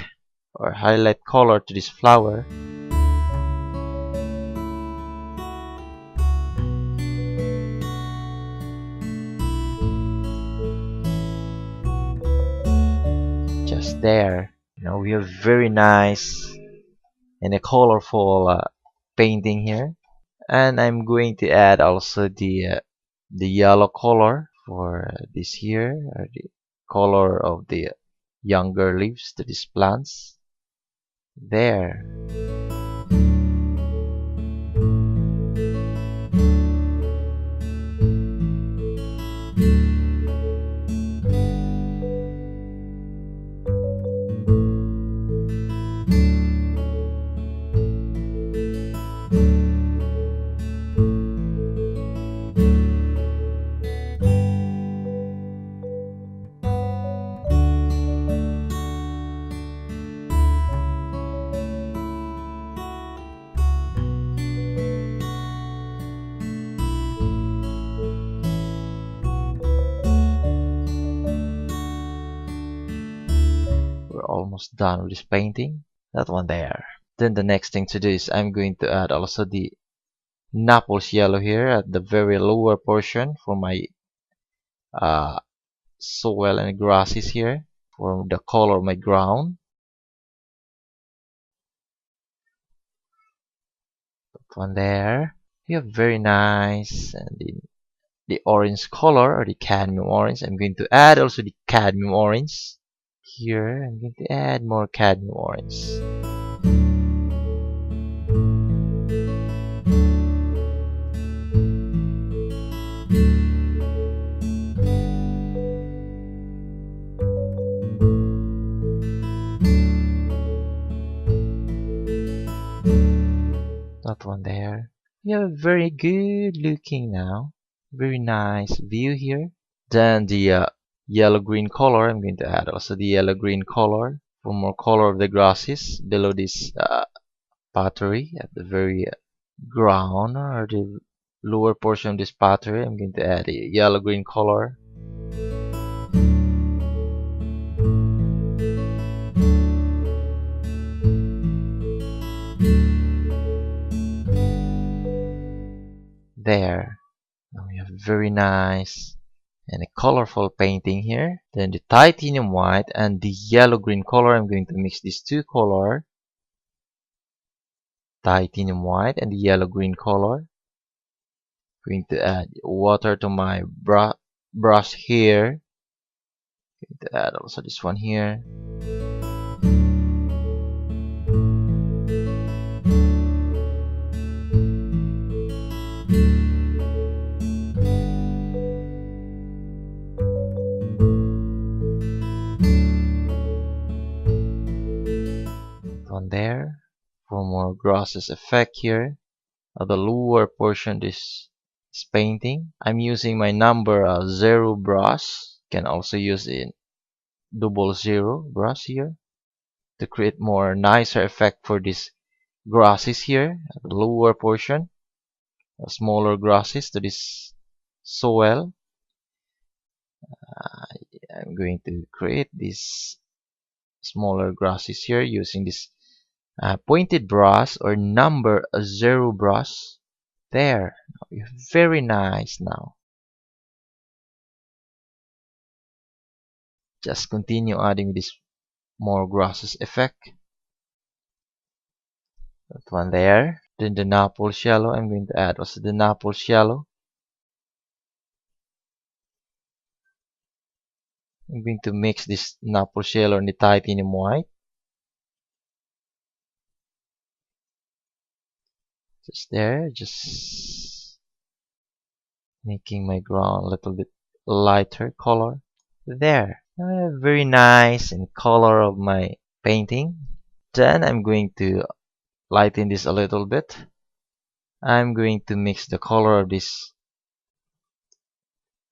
or highlight color to this flower. Just there, we have very nice and a colorful painting here. And I'm going to add also the yellow color for this here, or the color of the younger leaves to these plants. There. Almost done with this painting. That one there. Then the next thing to do is I'm going to add also the Naples Yellow here at the very lower portion for my soil and grasses here, for the color of my ground. That one there. You have very nice, and the orange color or the cadmium orange. I'm going to add also the cadmium orange. Here, I'm going to add more cadmium orange. That one there. We have a very good looking now. Very nice view here. Then the yellow-green color, I'm going to add also the yellow-green color for more color of the grasses below this pottery at the very ground or the lower portion of this pottery. I'm going to add a yellow-green color. There. Now we have very nice and a colorful painting here. Then the titanium white and the yellow-green color. I'm going to mix these two color, titanium white and the yellow-green color. Going to add water to my brush here. Going to add also this one here. There for more grasses effect here. the lower portion this painting. I'm using my number 0 brush. Can also use it 00 brush here to create more nicer effect for these grasses here at the lower portion. Smaller grasses to this soil. I'm going to create these smaller grasses here using this pointed brush or number 0 brush. There, very nice now. Just continue adding this more grasses effect. That one there. Then the Naples Yellow, I'm going to add also the Naples Yellow. I'm going to mix this Naples Yellow and the titanium white. Just there, just making my ground a little bit lighter color. There, very nice in color of my painting. Then I'm going to lighten this a little bit. I'm going to mix the color of this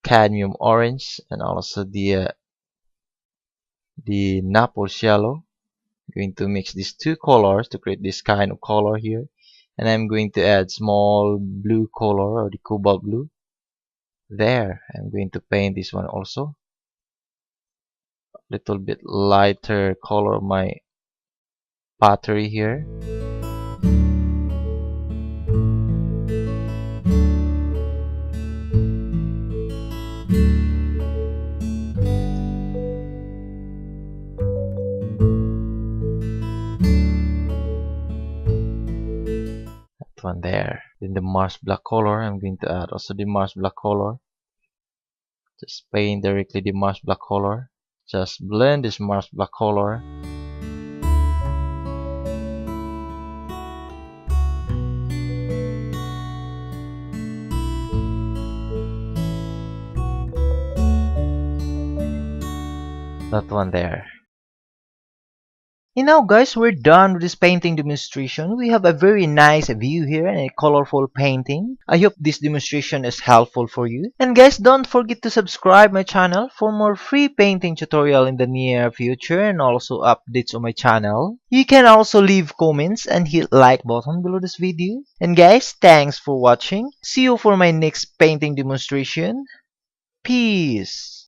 Cadmium Orange and also the Naples Yellow. I'm going to mix these two colors to create this kind of color here. And I'm going to add small blue color or the Cobalt Blue. There, I'm going to paint this one also. Little bit lighter color of my pottery here. That one there. Then the Mars black color, I'm going to add also the Mars black color. Just paint directly the Mars black color. Just blend this Mars black color. That one there. And now guys, we're done with this painting demonstration. We have a very nice view here and a colorful painting. I hope this demonstration is helpful for you. And guys, don't forget to subscribe my channel for more free painting tutorial in the near future and also updates on my channel. You can also leave comments and hit like button below this video. And guys, thanks for watching. See you for my next painting demonstration. Peace.